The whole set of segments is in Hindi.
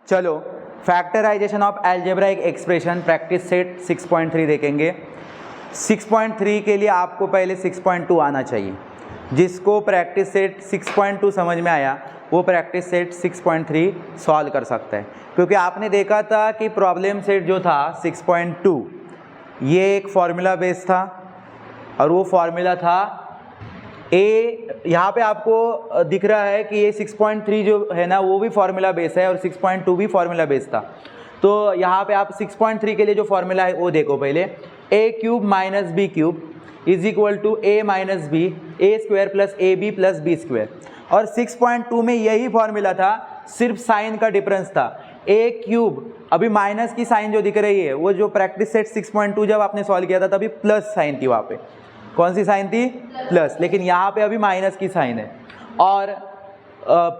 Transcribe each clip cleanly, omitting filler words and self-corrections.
चलो factorisation of algebraic expression practice set 6.3 देखेंगे। 6.3 के लिए आपको पहले 6.2 आना चाहिए। जिसको प्रैक्टिस सेट 6.2 समझ में आया वो प्रैक्टिस सेट 6.3 सॉल्व कर सकता है, क्योंकि आपने देखा था कि प्रॉब्लम सेट जो था 6.2 ये एक फॉर्मूला बेस था और वो फॉर्मूला था ए। यहाँ पे आपको दिख रहा है कि ये 6.3 जो है ना वो भी फॉर्मूला बेस है और 6.2 भी फॉर्मूला बेस था। तो यहाँ पे आप 6.3 के लिए जो फॉर्मूला है वो देखो पहले, a cube minus b cube is equal to a minus b a square plus a b plus b square. और 6.2 में यही फॉर्मूला था, सिर्फ साइन का डिफरेंस था। ए क्यूब अभी माइनस की साइन जो दिख रही है वो जो प्रैक्टिस सेट 6.2 जब आपने सॉल्व किया था तभी प्लस साइन थी, वहाँ पे कौन सी साइन थी? प्लस। लेकिन यहाँ पे अभी माइनस की साइन है और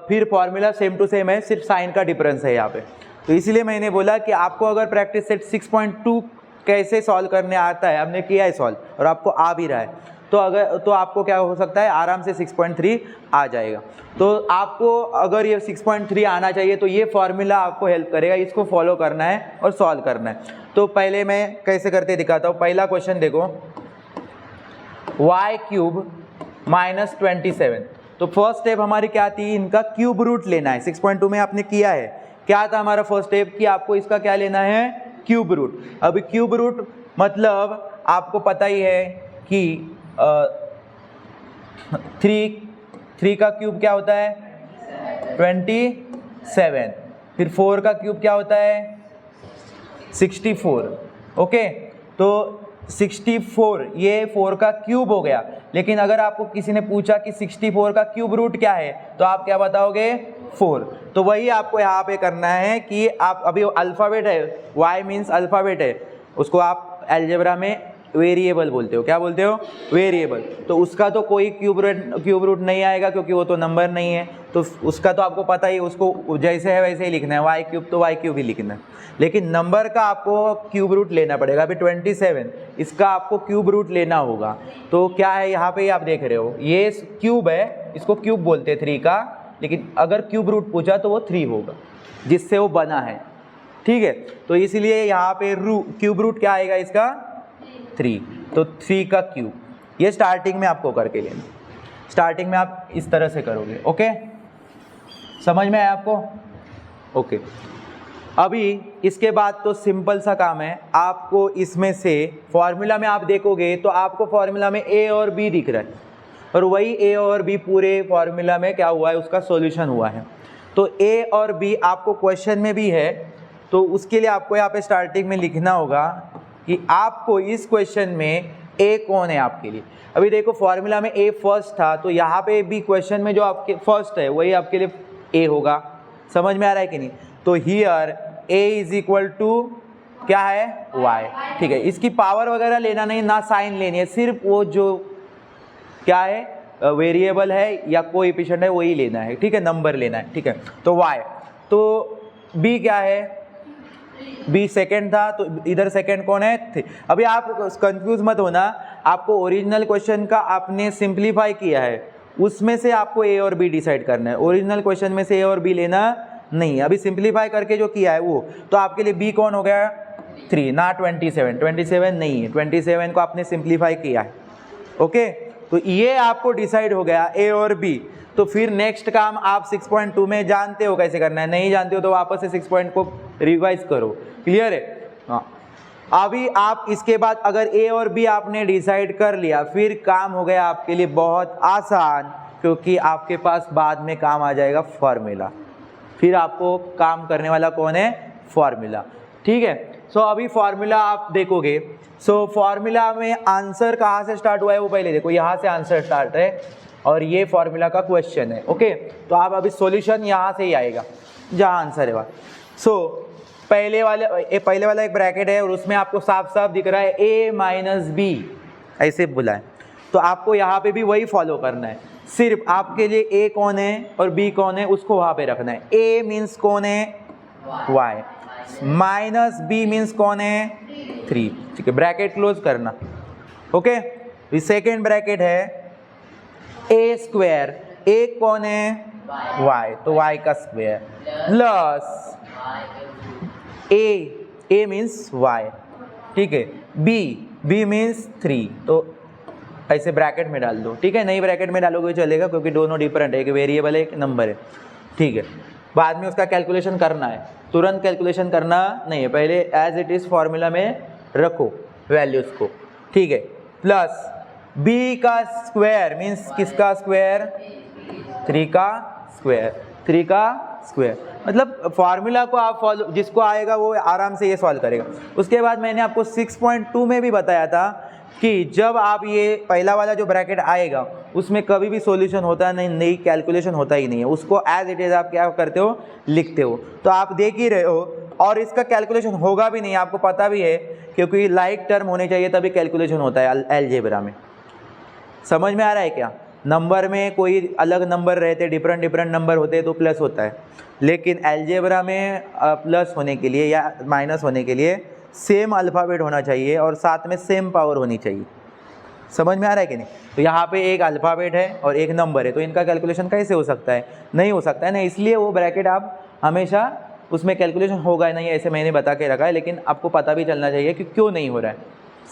फिर फॉर्मूला सेम टू सेम है, सिर्फ साइन का डिफरेंस है यहाँ पे। तो इसीलिए मैंने बोला कि आपको अगर प्रैक्टिस सेट 6.2 कैसे सॉल्व करने आता है, हमने किया है सॉल्व और आपको आ भी रहा है, तो आपको क्या हो सकता है, आराम से 6.3 आ जाएगा। तो आपको अगर ये 6.3 आना चाहिए तो ये फॉर्मूला आपको हेल्प करेगा, इसको फॉलो करना है और सॉल्व करना है। तो पहले मैं कैसे करते दिखाता हूँ। पहला क्वेश्चन देखो, y क्यूब माइनस 27। तो फर्स्ट स्टेप हमारी क्या थी, इनका क्यूब रूट लेना है। 6.2 में आपने किया है, क्या था हमारा फर्स्ट स्टेप कि आपको इसका क्या लेना है, क्यूब रूट। अभी क्यूब रूट मतलब आपको पता ही है कि 3 का क्यूब क्या होता है 27, फिर 4 का क्यूब क्या होता है 64। ओके, तो 64 ये 4 का क्यूब हो गया। लेकिन अगर आपको किसी ने पूछा कि 64 का क्यूब रूट क्या है तो आप क्या बताओगे, 4। तो वही आपको यहाँ पे करना है कि आप अभी अल्फ़ाबेट है, y मीन्स अल्फ़ाबेट है, उसको आप अलजेब्रा में वेरिएबल बोलते हो। क्या बोलते हो, वेरिएबल। तो उसका तो कोई क्यूब रूट नहीं आएगा क्योंकि वो तो नंबर नहीं है, तो उसका तो आपको पता ही, उसको जैसे है वैसे ही लिखना है, y क्यूब तो y क्यूब ही लिखना है। लेकिन नंबर का आपको क्यूब रूट लेना पड़ेगा। अभी 27 इसका आपको क्यूब रूट लेना होगा। तो क्या है यहाँ पे आप देख रहे हो, ये क्यूब है, इसको क्यूब बोलते हैं 3 का, लेकिन अगर क्यूब रूट पूछा तो वो 3 होगा जिससे वो बना है। ठीक है, तो इसलिए यहाँ पे क्यूब रूट क्या आएगा इसका 3। तो 3 का क्यूब, ये स्टार्टिंग में आपको करके लेना। स्टार्टिंग में आप इस तरह से करोगे। ओके, समझ में आया आपको? ओके, अभी इसके बाद तो सिंपल सा काम है। आपको इसमें से फॉर्मूला में आप देखोगे तो आपको फॉर्मूला में ए और बी दिख रहा है और वही ए और बी पूरे फॉर्मूला में क्या हुआ है, उसका सॉल्यूशन हुआ है। तो ए और बी आपको क्वेश्चन में भी है, तो उसके लिए आपको यहाँ पे स्टार्टिंग में लिखना होगा कि आपको इस क्वेश्चन में ए कौन है आपके लिए। अभी देखो फॉर्मूला में ए फर्स्ट था, तो यहाँ पे भी क्वेश्चन में जो आपके फर्स्ट है वही आपके लिए ए होगा। समझ में आ रहा है कि नहीं? तो here a is equal to क्या है, वाई। ठीक है, इसकी पावर वगैरह लेना नहीं, ना साइन लेनी है, सिर्फ वो जो क्या है वेरिएबल है या कोएफिशिएंट है वही लेना है। ठीक है, नंबर लेना है। ठीक है, तो वाई। तो बी क्या है, बी सेकेंड था, तो इधर सेकेंड कौन है, अभी आप कंफ्यूज मत होना। आपको ओरिजिनल क्वेश्चन का आपने सिंप्लीफाई किया है, उसमें से आपको ए और बी डिसाइड करना है। ओरिजिनल क्वेश्चन में से ए और बी लेना नहीं, अभी सिंप्लीफाई करके जो किया है वो। तो आपके लिए बी कौन हो गया 3, ना 27 नहीं है, 27 को आपने सिंप्लीफाई किया है। ओके, तो ये आपको डिसाइड हो गया ए और बी। तो फिर नेक्स्ट काम आप 6.2 में जानते हो कैसे करना है, नहीं जानते हो तो वापस से 6 पॉइंट को रिवाइज करो। क्लियर है? हाँ, अभी आप इसके बाद अगर ए और बी आपने डिसाइड कर लिया, फिर काम हो गया आपके लिए बहुत आसान, क्योंकि आपके पास बाद में काम आ जाएगा फॉर्मूला। फिर आपको काम करने वाला कौन है, फॉर्मूला। ठीक है, सो अभी फॉर्मूला आप देखोगे। सो फॉर्मूला में आंसर कहाँ से स्टार्ट हुआ है वो पहले देखो, यहाँ से आंसर स्टार्ट है और ये फॉर्मूला का क्वेश्चन है। ओके, तो आप अभी सॉल्यूशन यहाँ से ही आएगा जहाँ आंसर है वहाँ। सो पहले वाला एक ब्रैकेट है और उसमें आपको साफ साफ दिख रहा है a माइनस बी, ऐसे बोला है। तो आपको यहाँ पे भी वही फॉलो करना है, सिर्फ आपके लिए a कौन है और b कौन है उसको वहाँ पे रखना है। a मीन्स कौन है, y, माइनस b मीन्स कौन है 3। ठीक है, ब्रैकेट क्लोज करना। ओके, सेकेंड ब्रैकेट है a स्क्वायर, a कौन है y, तो y का स्क्वायर प्लस ए मीन्स y, ठीक है। बी मीन्स 3, तो ऐसे ब्रैकेट में डाल दो, ठीक है। नहीं ब्रैकेट में डालोगे चलेगा क्योंकि दोनों डिफरेंट है, एक वेरिएबल है एक नंबर है, ठीक है। बाद में उसका कैलकुलेशन करना है, तुरंत कैलकुलेशन करना नहीं है, पहले एज इट इज़ फॉर्मूला में रखो वैल्यूज़ को, ठीक है। प्लस बी का स्क्वायर मीन्स किसका स्क्वायर, 3 का स्क्वायर, 3 का स्क्वायर, मतलब फॉर्मूला को आप फॉलो, जिसको आएगा वो आराम से ये सॉल्व करेगा। उसके बाद मैंने आपको 6.2 में भी बताया था कि जब आप ये पहला वाला जो ब्रैकेट आएगा उसमें कभी भी सॉल्यूशन होता नहीं, कैलकुलेशन होता ही नहीं है, उसको एज इट इज़ आप क्या करते हो, लिखते हो। तो आप देख ही रहे हो, और इसका कैलकुलेशन होगा भी नहीं, आपको पता भी है, क्योंकि लाइक टर्म होने चाहिए तभी कैलकुलेशन होता है अलजेब्रा में। समझ में आ रहा है क्या? नंबर में कोई अलग नंबर रहते, डिफरेंट नंबर होते तो प्लस होता है, लेकिन अलजेब्रा में प्लस होने के लिए या माइनस होने के लिए सेम अल्फ़ाबेट होना चाहिए और साथ में सेम पावर होनी चाहिए। समझ में आ रहा है कि नहीं? तो यहाँ पे एक अल्फ़ाबेट है और एक नंबर है, तो इनका कैलकुलेशन कैसे हो सकता है? नहीं हो सकता है ना, इसलिए वो ब्रैकेट आप हमेशा उसमें कैलकुलेशन होगा नहीं, ऐसे मैंने बता के रखा है, लेकिन आपको पता भी चलना चाहिए कि क्यों नहीं हो रहा है।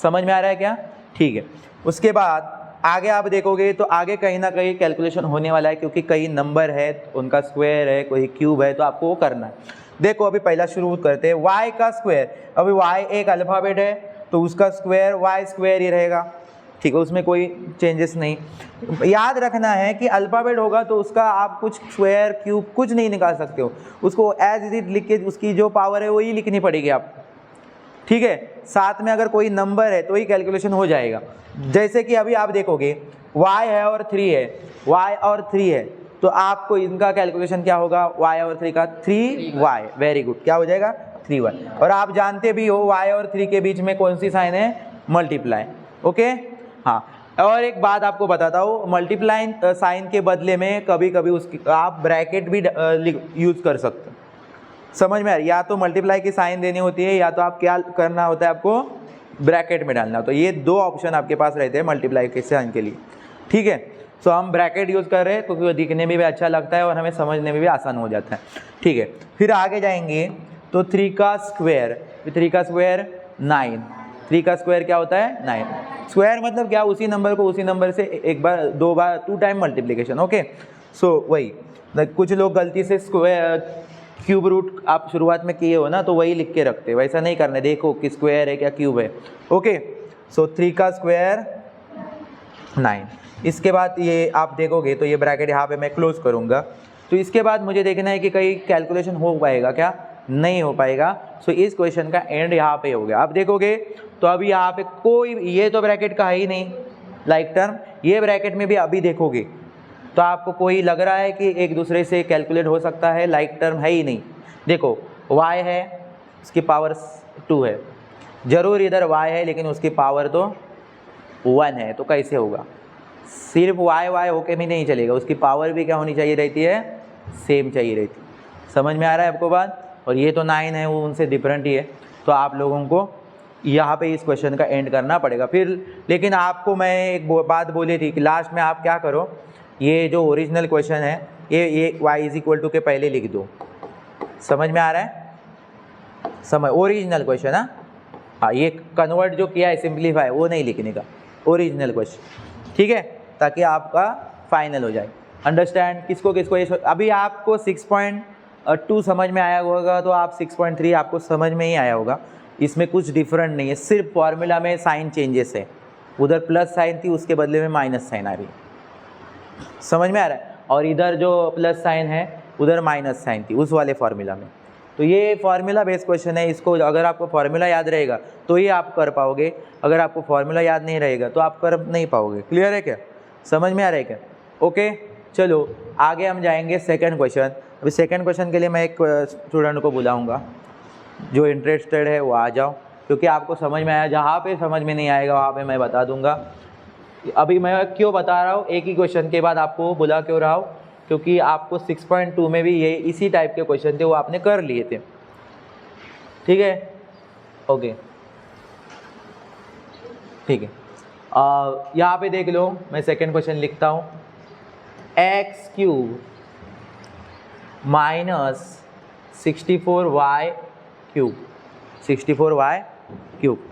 समझ में आ रहा है क्या? ठीक है। उसके बाद आगे आप देखोगे तो आगे कहीं ना कहीं कैलकुलेशन होने वाला है, क्योंकि कई नंबर है, उनका स्क्वायर है, कोई क्यूब है, तो आपको वो करना है। देखो अभी पहला शुरू करते हैं, y का स्क्वायर। अभी y एक अल्फ़ाबेट है तो उसका स्क्वायर y स्क्वायर ही रहेगा, ठीक है, उसमें कोई चेंजेस नहीं। याद रखना है कि अल्फ़ाबेट होगा तो उसका आप कुछ स्क्वायर क्यूब कुछ नहीं निकाल सकते हो, उसको एज इट लिख के उसकी जो पावर है वही लिखनी पड़ेगी आपको, ठीक है। साथ में अगर कोई नंबर है तो ही कैलकुलेशन हो जाएगा। जैसे कि अभी आप देखोगे y है और 3 है, y और 3 है, तो आपको इनका कैलकुलेशन क्या होगा, y और 3 का 3y, वेरी गुड, क्या हो जाएगा 3y। और आप जानते भी हो y और 3 के बीच में कौन सी साइन है, मल्टीप्लाई, ओके। हाँ, और एक बात आपको बताता हूँ, मल्टीप्लाई साइन के बदले में कभी कभी उसकी आप ब्रैकेट भी यूज़ कर सकते हो। समझ में आ रहा है? या तो मल्टीप्लाई की साइन देनी होती है, या तो आप क्या करना होता है, आपको ब्रैकेट में डालना। तो ये दो ऑप्शन आपके पास रहते हैं मल्टीप्लाई के साइन के लिए, ठीक है। सो हम ब्रैकेट यूज़ कर रहे हैं क्योंकि वो दिखने में भी अच्छा लगता है और हमें समझने में भी आसान हो जाता है, ठीक है। फिर आगे जाएंगे तो 3 का स्क्वायर, 3 का स्क्वायर 9, 3 का स्क्वायर क्या होता है 9। स्क्वायर मतलब क्या, उसी नंबर को उसी नंबर से एक बार, दो बार, 2 टाइम मल्टीप्लिकेशन, ओके। सो वही कुछ लोग गलती से स्क्वायर क्यूब रूट आप शुरुआत में किए हो ना, तो वही लिख के रखते, वैसा नहीं करना, देखो कि स्क्वायर है क्या क्यूब है, ओके। सो 3 का स्क्वायर 9। इसके बाद ये आप देखोगे तो ये ब्रैकेट यहाँ पे मैं क्लोज करूँगा। तो इसके बाद मुझे देखना है कि कहीं कैलकुलेशन हो पाएगा क्या, नहीं हो पाएगा। सो इस क्वेश्चन का एंड यहाँ पे हो गया। आप देखोगे तो अभी यहाँ पे कोई, ये तो ब्रैकेट का है ही नहीं लाइक टर्म, ये ब्रैकेट में भी अभी देखोगे तो आपको कोई लग रहा है कि एक दूसरे से कैलकुलेट हो सकता है, लाइक टर्म है ही नहीं। देखो y है, उसकी पावर 2 है, जरूर इधर y है लेकिन उसकी पावर तो 1 है, तो कैसे होगा? सिर्फ y होके भी नहीं चलेगा, उसकी पावर भी क्या होनी चाहिए रहती है, सेम चाहिए रहती है। समझ में आ रहा है आपको बात? और ये तो 9 है, वो उनसे डिफरेंट ही है, तो आप लोगों को यहाँ पे इस क्वेश्चन का एंड करना पड़ेगा। फिर लेकिन आपको मैं एक बात बोली थी कि लास्ट में आप क्या करो, ये जो ओरिजिनल क्वेश्चन है ये y = के पहले लिख दो। समझ में आ रहा है? समझ, ओरिजिनल क्वेश्चन, हाँ, ये कन्वर्ट जो किया है सिंप्लीफाई, वो नहीं लिखने का, ओरिजिनल क्वेश्चन, ठीक है, ताकि आपका फाइनल हो जाए। अंडरस्टैंड? किसको किसको ये अभी आपको 6.2 समझ में आया होगा, तो आप 6.3 आपको समझ में ही आया होगा। इसमें कुछ डिफरेंट नहीं है, सिर्फ फॉर्मूला में साइन चेंजेस है, उधर प्लस साइन थी उसके बदले में माइनस साइन आ रही है। समझ में आ रहा है? और इधर जो प्लस साइन है उधर माइनस साइन थी उस वाले फार्मूला में। तो ये फार्मूला बेस्ड क्वेश्चन है, इसको अगर आपको फार्मूला याद रहेगा तो ही आप कर पाओगे, अगर आपको फार्मूला याद नहीं रहेगा तो आप कर नहीं पाओगे। क्लियर है क्या? समझ में आ रहा है क्या? ओके, चलो आगे हम जाएंगे सेकंड क्वेश्चन। अभी सेकंड क्वेश्चन के लिए मैं एक स्टूडेंट को बुलाऊँगा, जो इंटरेस्टेड है वो आ जाओ, क्योंकि आपको समझ में आया, जहाँ पे समझ में नहीं आएगा वहाँ पे मैं बता दूंगा। अभी मैं क्यों बता रहा हूँ, एक ही क्वेश्चन के बाद आपको बुला क्यों रहा हूँ, क्योंकि आपको 6.2 में भी ये इसी टाइप के क्वेश्चन थे, वो आपने कर लिए थे, ठीक है, ओके, ठीक है। यहाँ पे देख लो, मैं सेकंड क्वेश्चन लिखता हूँ, x³ - 64y cube, 64y cube.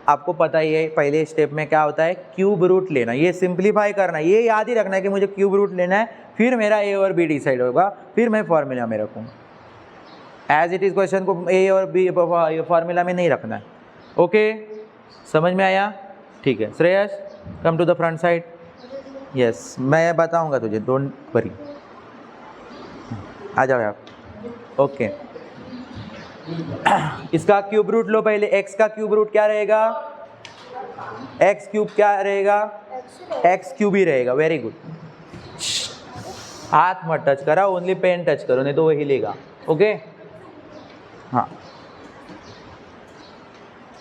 आपको पता ही है पहले स्टेप में क्या होता है, क्यूब रूट लेना, ये सिंप्लीफाई करना, ये याद ही रखना है कि मुझे क्यूब रूट लेना है, फिर मेरा ए और बी डिसाइड होगा, फिर मैं फॉर्मूला में रखूँगा। एज इट इज़ क्वेश्चन को ए और बी फॉर्मूला में नहीं रखना है। ओके, समझ में आया? ठीक है Shreyas, come to the front side. Yes, मैं बताऊंगा तुझे, डोंट वरी, आ जाओ आप। ओके, इसका क्यूब रूट लो पहले। एक्स का क्यूब रूट क्या रहेगा? एक्स क्यूब क्या रहेगा? एक्स क्यूब ही रहेगा। वेरी गुड, हाथ मत टच करा, ओनली पेन टच करो, नहीं तो वो हिलेगा। ओके, हाँ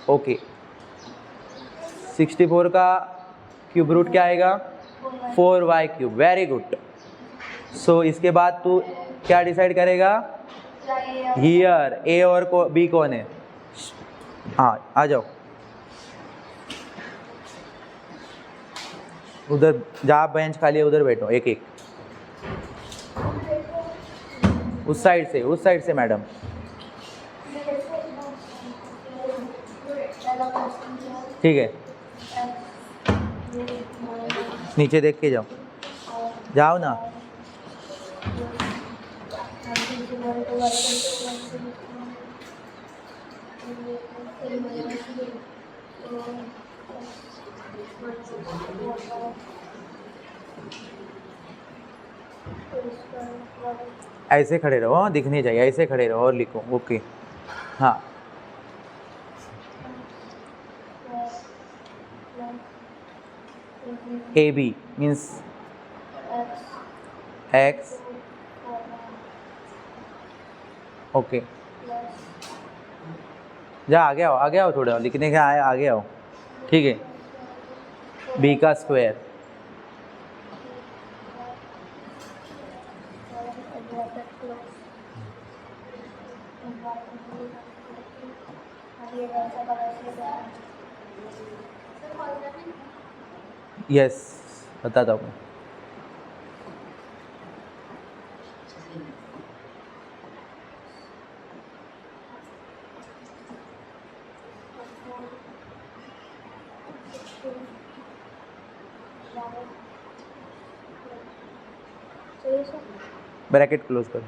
ओके। 64 का क्यूब रूट क्या आएगा? 4y cube. Very good. सो इसके बाद तू क्या डिसाइड करेगा? हियर ए और बी कौन है? हाँ, आ जाओ उधर, जहाँ बेंच खाली है उधर बैठो, एक एक। उस साइड से मैडम। ठीक है, नीचे देख के जाओ, जाओ ना। ऐसे खड़े रहो, हाँ दिखने चाहिए, ऐसे खड़े रहो और लिखो। ओके, हाँ a b means x. Okay, जा आगे आओ थोड़ा, लिखने का आए, आगे आओ। ठीक है, बी का स्क्वायर, यस बताता हूँ। ब्रैकेट क्लोज करो।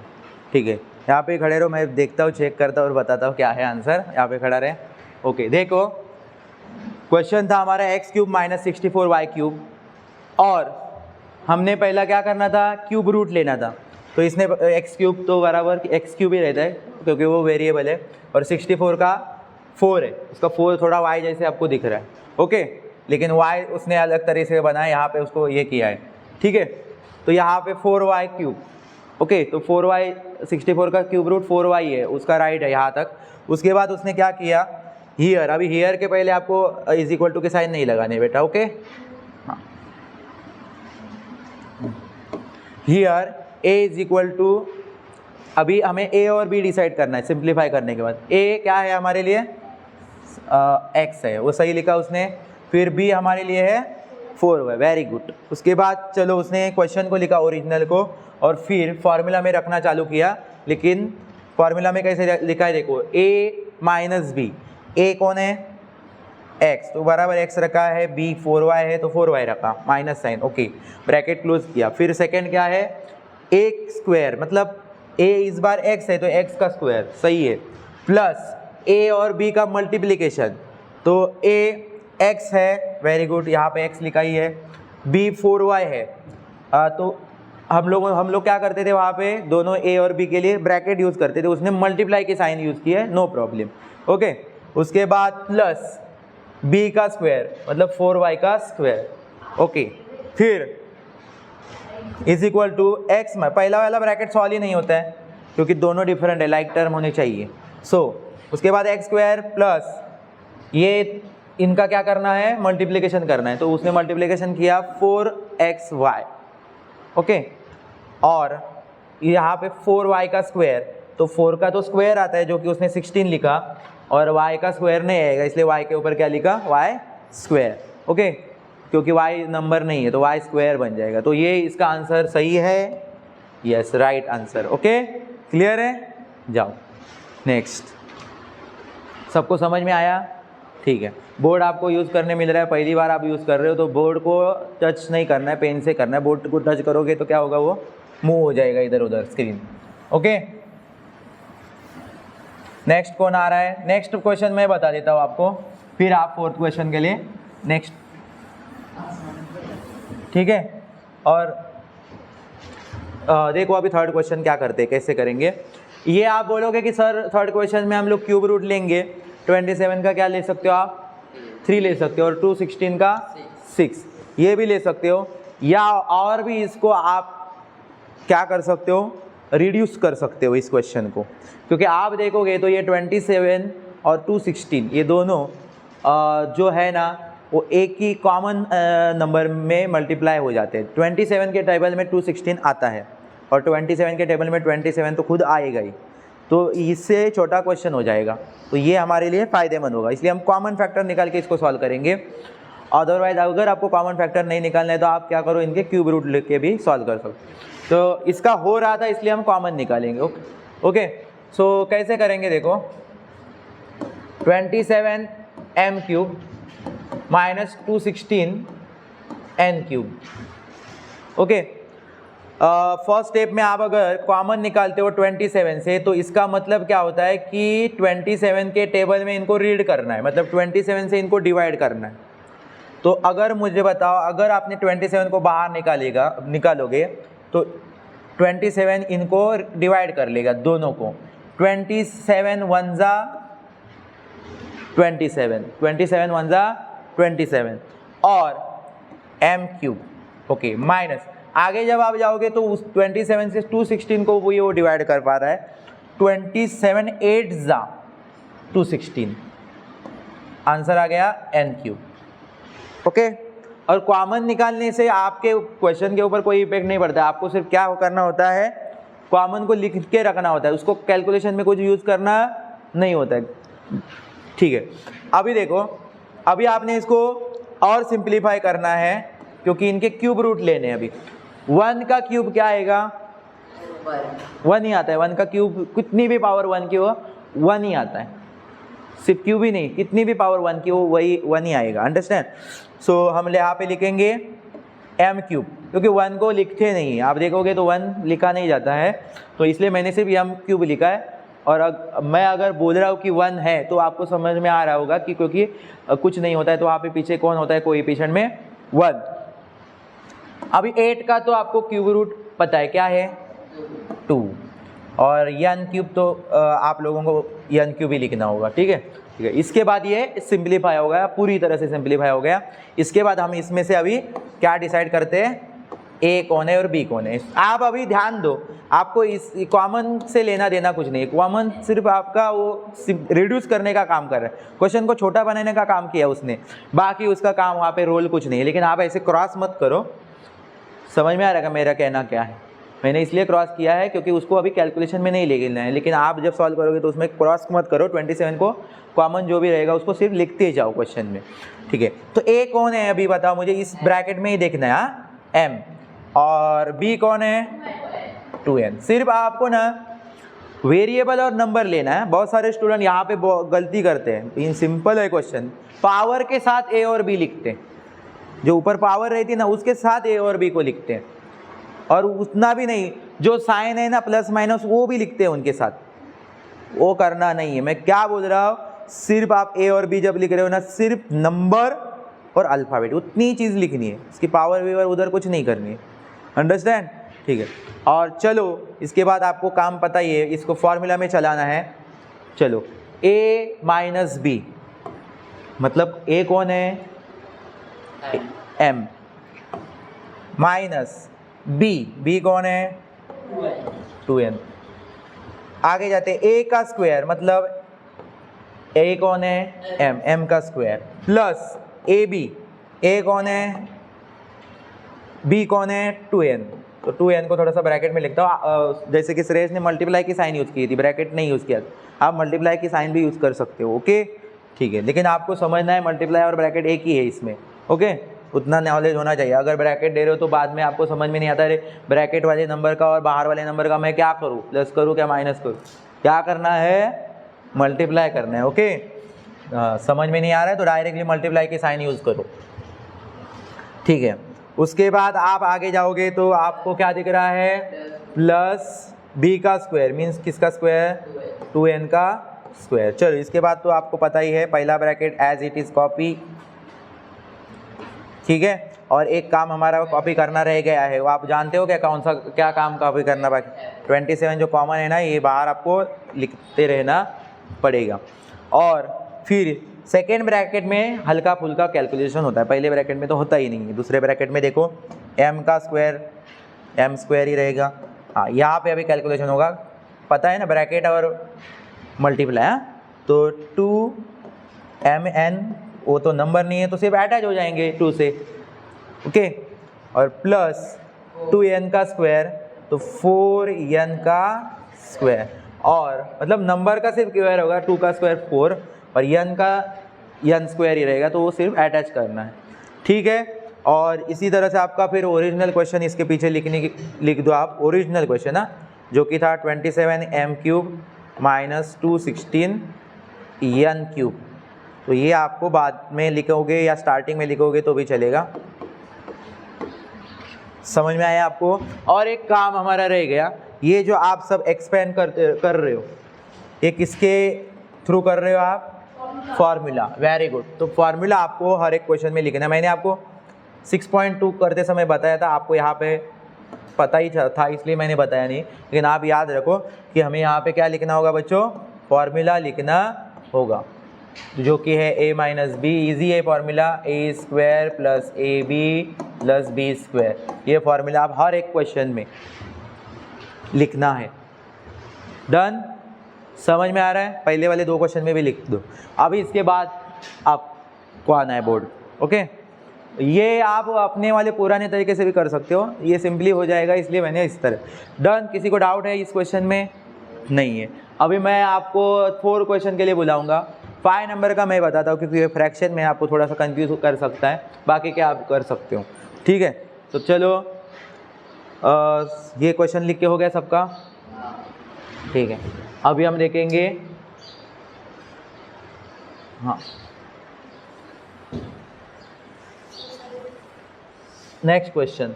ठीक है, यहाँ पे खड़े रहो, मैं देखता हूँ, चेक करता हूँ और बताता हूँ क्या है आंसर। यहाँ पे खड़ा रहे। ओके, देखो क्वेश्चन था हमारा x cube minus 64y cube, और हमने पहला क्या करना था? क्यूब रूट लेना था। तो इसने एक्स क्यूब तो बराबर एक्स क्यूब ही रहता है क्योंकि वो वेरिएबल है, और 64 का 4 है, उसका 4 थोड़ा y जैसे आपको दिख रहा है। ओके, लेकिन y उसने अलग तरीके से बनाया, यहाँ पे उसको ये किया है। ठीक है, तो यहाँ पे 4y क्यूब। ओके, तो 4y 64 का क्यूब रूट 4y है, उसका राइट है यहाँ तक। उसके बाद उसने क्या किया? हियर, अभी हियर के पहले आपको इज इक्वल टू के साइन नहीं लगाने बेटा। ओके, हाँ, here a is equal to, अभी हमें a और b डिसाइड करना है सिंप्लीफाई करने के बाद। a क्या है हमारे लिए? x है, वो सही लिखा उसने। फिर b हमारे लिए है 4y। Very good. उसके बाद चलो उसने क्वेश्चन को लिखा ओरिजिनल को, और फिर फॉर्मूला में रखना चालू किया। लेकिन फॉर्मूला में कैसे लिखा है देखो, a माइनस बी। a कौन है? x, तो बराबर x रखा है, b 4y है तो 4y रखा, minus sign. Okay, bracket close किया। फिर सेकंड क्या है? a स्क्वायर, मतलब a इस बार x है तो x का स्क्वायर, सही है, प्लस a और b का मल्टीप्लिकेशन, तो a x है, वेरी गुड, यहाँ पे x लिखा ही है, b 4y है। तो हम लोग क्या करते थे वहाँ पे, दोनों a और b के लिए ब्रैकेट यूज़ करते थे, उसने मल्टीप्लाई के साइन यूज़ किया है, नो प्रॉब्लम। ओके, उसके बाद प्लस b का स्क्वायर मतलब 4y का स्क्वायर। ओके, फिर इज इक्वल टू x में, पहला वाला ब्रैकेट सॉल्व ही नहीं होता है क्योंकि दोनों डिफरेंट है, लाइक टर्म होने चाहिए। सो उसके बाद x स्क्वायर प्लस ये इनका क्या करना है? मल्टीप्लिकेशन करना है, तो उसने मल्टीप्लिकेशन किया 4xy। ओके, और यहाँ पे 4y का स्क्वायर, तो 4 का तो स्क्वायर आता है जो कि उसने 16 लिखा, और y का स्क्वायर नहीं आएगा, इसलिए y के ऊपर क्या लिखा? y square. ओके, क्योंकि y नंबर नहीं है तो y स्क्वायर बन जाएगा। तो ये इसका आंसर सही है, yes right answer. Okay, clear है? जाओ। नेक्स्ट, सबको समझ में आया? ठीक है, बोर्ड आपको यूज़ करने मिल रहा है, पहली बार आप यूज़ कर रहे हो तो बोर्ड को टच नहीं करना है, पेन से करना है। बोर्ड को टच करोगे तो क्या होगा, वो मूव हो जाएगा इधर उधर स्क्रीन। ओके, नेक्स्ट कौन आ रहा है? नेक्स्ट क्वेश्चन मैं बता देता हूँ आपको, फिर आप फोर्थ क्वेश्चन के लिए नेक्स्ट, ठीक है। और देखो अभी थर्ड क्वेश्चन क्या करते हैं, कैसे करेंगे। ये आप बोलोगे कि सर थर्ड क्वेश्चन में हम लोग क्यूब रूट लेंगे, 27 का क्या ले सकते हो आप, 3 ले सकते हो, और 216 का 6, ये भी ले सकते हो, या और भी इसको आप क्या कर सकते हो, रिड्यूस कर सकते हो इस क्वेश्चन को। क्योंकि आप देखोगे तो ये 27 और 216 ये दोनों जो है ना वो एक ही कॉमन नंबर में मल्टीप्लाई हो जाते हैं। 27 के टेबल में 216 आता है और 27 के टेबल में 27 तो खुद आएगा ही, तो इससे छोटा क्वेश्चन हो जाएगा, तो ये हमारे लिए फ़ायदेमंद होगा। इसलिए हम कॉमन फैक्टर निकाल के इसको सॉल्व करेंगे। अदरवाइज अगर आपको कॉमन फैक्टर नहीं निकालना है तो आप क्या करो, इनके क्यूब रूट लेके भी सॉल्व कर सकते। तो इसका हो रहा था इसलिए हम कॉमन निकालेंगे। ओके, सो कैसे करेंगे देखो, 27 m cube minus 216 n cube. Okay, first step में आप अगर कॉमन निकालते हो 27 से, तो इसका मतलब क्या होता है कि 27 के टेबल में इनको रीड करना है, मतलब 27 से इनको डिवाइड करना है। तो अगर मुझे बताओ, अगर आपने 27 को बाहर निकालोगे तो 27 इनको डिवाइड कर लेगा दोनों को, 27 1 जा 27, 27 1 जा 27 और m क्यूब। ओके, माइनस आगे जब आप जाओगे तो उस 27 से 216 को वो डिवाइड कर पा रहा है, 27 8 जा 216, आंसर आ गया n क्यूब। ओके, और कॉमन निकालने से आपके क्वेश्चन के ऊपर कोई इफेक्ट नहीं पड़ता है, आपको सिर्फ क्या करना होता है, कॉमन को लिख के रखना होता है, उसको कैलकुलेशन में कुछ यूज़ करना नहीं होता है। ठीक है, अभी देखो, अभी आपने इसको और सिंप्लीफाई करना है क्योंकि इनके क्यूब रूट लेने हैं। अभी 1 का क्यूब क्या आएगा, 1 ही आता है। 1 का क्यूब कितनी भी पावर 1 की हो 1 ही आता है, सिर्फ क्यूब ही नहीं, कितनी भी पावर 1 की हो वही 1 ही आएगा। अंडरस्टैंड? सो हम यहाँ पे लिखेंगे m क्यूब, क्योंकि 1 को लिखते नहीं, आप देखोगे तो 1 लिखा नहीं जाता है, तो इसलिए मैंने सिर्फ m क्यूब लिखा है। और मैं अगर बोल रहा हूँ कि 1 है तो आपको समझ में आ रहा होगा कि क्योंकि कुछ नहीं होता है, तो वहाँ पे पीछे कौन होता है, कोएफिशिएंट में 1। अभी 8 का तो आपको क्यूब रूट पता है, क्या है 2, और n क्यूब तो आप लोगों को n क्यूब ही लिखना होगा। ठीक है, ठीक है। इसके बाद ये सिंप्लीफाई हो गया, पूरी तरह से सिंप्लीफाई हो गया। इसके बाद हम इसमें से अभी क्या डिसाइड करते हैं, ए कौन है और बी कौन है। आप अभी ध्यान दो, आपको इस कॉमन से लेना देना कुछ नहीं है, कॉमन सिर्फ आपका वो रिड्यूस करने का काम कर रहा है, क्वेश्चन को छोटा बनाने का काम किया उसने, बाकी उसका काम वहाँ पे रोल कुछ नहीं है। लेकिन आप ऐसे क्रॉस मत करो, समझ में आ रहा है मेरा कहना क्या है। मैंने इसलिए क्रॉस किया है क्योंकि उसको अभी कैलकुलेशन में नहीं ले लेना है, लेकिन आप जब सॉल्व करोगे तो उसमें क्रॉस मत करो, 27 को कॉमन जो भी रहेगा उसको सिर्फ लिखते जाओ क्वेश्चन में। ठीक है, तो ए कौन है अभी बताओ मुझे, इस ब्रैकेट में ही देखना है m, और बी कौन है 2n। सिर्फ आपको ना वेरिएबल और नंबर लेना है। बहुत सारे स्टूडेंट यहाँ पे गलती करते हैं, इन सिंपल है क्वेश्चन, पावर के साथ ए और बी लिखते हैं, जो ऊपर पावर रहती है ना उसके साथ ए और बी को लिखते हैं, और उतना भी नहीं, जो साइन है ना प्लस माइनस वो भी लिखते हैं उनके साथ, वो करना नहीं है। मैं क्या बोल रहा हूँ, सिर्फ आप ए और बी जब लिख रहे हो ना, सिर्फ नंबर और अल्फ़ाबेट उतनी चीज़ लिखनी है, इसकी पावर वीवर उधर कुछ नहीं करनी है। अंडरस्टैंड? ठीक है, और चलो इसके बाद आपको काम पता ही है, इसको फॉर्मूला में चलाना है। चलो a माइनस बी, मतलब a कौन है m, माइनस b कौन है 2n। आगे जाते a का स्क्वायर, मतलब a कौन है m का स्क्वायर, प्लस a कौन है, b कौन है 2n। तो 2n को थोड़ा सा ब्रैकेट में लिखता हूँ, जैसे कि सुरेश ने मल्टीप्लाई की साइन यूज़ की थी, ब्रैकेट नहीं यूज़ किया, आप मल्टीप्लाई की साइन भी यूज़ कर सकते हो। ओके, ठीक है, लेकिन आपको समझना है मल्टीप्लाई और ब्रैकेट एक ही है इसमें। ओके, उतना नॉलेज होना चाहिए। अगर ब्रैकेट दे रहे हो तो बाद में आपको समझ में नहीं आता, अरे ब्रैकेट वाले नंबर का और बाहर वाले नंबर का मैं क्या करूँ, प्लस करूँ क्या माइनस करूँ, क्या करना है, मल्टीप्लाई करना है। ओके, समझ में नहीं आ रहा है तो डायरेक्टली मल्टीप्लाई के साइन यूज़ करो, ठीक है। उसके बाद आप आगे जाओगे तो आपको क्या दिख रहा है, प्लस बी का स्क्वायर मीन्स किसका स्क्वायर, 2n का स्क्वायर। चलो इसके बाद तो आपको पता ही है, पहला bracket as it is copy, ठीक है। और एक काम हमारा कॉपी करना रह गया है, वो आप जानते हो क्या, कौन सा, क्या काम कॉपी करना बाकी, 27 जो कॉमन है ना, ये बाहर आपको लिखते रहना पड़ेगा। और फिर सेकेंड ब्रैकेट में हल्का फुल्का कैलकुलेशन होता है, पहले ब्रैकेट में तो होता ही नहीं है। दूसरे ब्रैकेट में देखो m का स्क्वायर, m स्क्वायर ही रहेगा। हाँ, यहाँ पे अभी कैलकुलेशन होगा, पता है ना, ब्रैकेट और मल्टीप्लाई, तो 2mn, वो तो नंबर नहीं है तो सिर्फ अटैच हो जाएंगे 2 से, ओके। और प्लस 2n का स्क्वायर तो 4n का स्क्वायर, और मतलब नंबर का सिर्फ स्क्वायर होगा, 2 का स्क्वायर 4 और n का n स्क्वायर ही रहेगा, तो वो सिर्फ अटैच करना है, ठीक है। और इसी तरह से आपका फिर ओरिजिनल क्वेश्चन इसके पीछे लिख दो आप, ओरिजिनल क्वेश्चन ना, जो कि था 27m³ माइनस 216 n³। तो ये आपको बाद में लिखोगे या स्टार्टिंग में लिखोगे तो भी चलेगा, समझ में आया आपको। और एक काम हमारा रह गया, ये जो आप सब एक्सपेंड कर रहे हो, ये किसके थ्रू कर रहे हो आप, फार्मूला, वेरी गुड। तो फार्मूला आपको हर एक क्वेश्चन में लिखना है। मैंने आपको 6.2 करते समय बताया था, आपको यहाँ पे पता ही था इसलिए मैंने बताया नहीं, लेकिन आप याद रखो कि हमें यहाँ पे क्या लिखना होगा बच्चों, फार्मूला लिखना होगा, जो कि है a माइनस बी, ईजी है formula, a square plus a b plus b square. ये फार्मूला आप हर एक क्वेश्चन में लिखना है। डन, समझ में आ रहा है, पहले वाले 2 क्वेश्चन में भी लिख दो। अभी इसके बाद आपको आना है बोर्ड, ओके। ये आप अपने वाले पुराने तरीके से भी कर सकते हो, ये सिंपली हो जाएगा, इसलिए मैंने इस तरह। डन, किसी को डाउट है इस क्वेश्चन में, नहीं है। अभी मैं आपको 4 क्वेश्चन के लिए बुलाऊंगा, 5 नंबर का मैं बताता हूँ, क्योंकि ये फ्रैक्शन में आपको थोड़ा सा कंफ्यूज कर सकता है, बाकी क्या आप कर सकते हो, ठीक है। तो चलो ये क्वेश्चन लिख के हो गया सबका, ठीक है। अभी हम देखेंगे, हाँ, नेक्स्ट क्वेश्चन।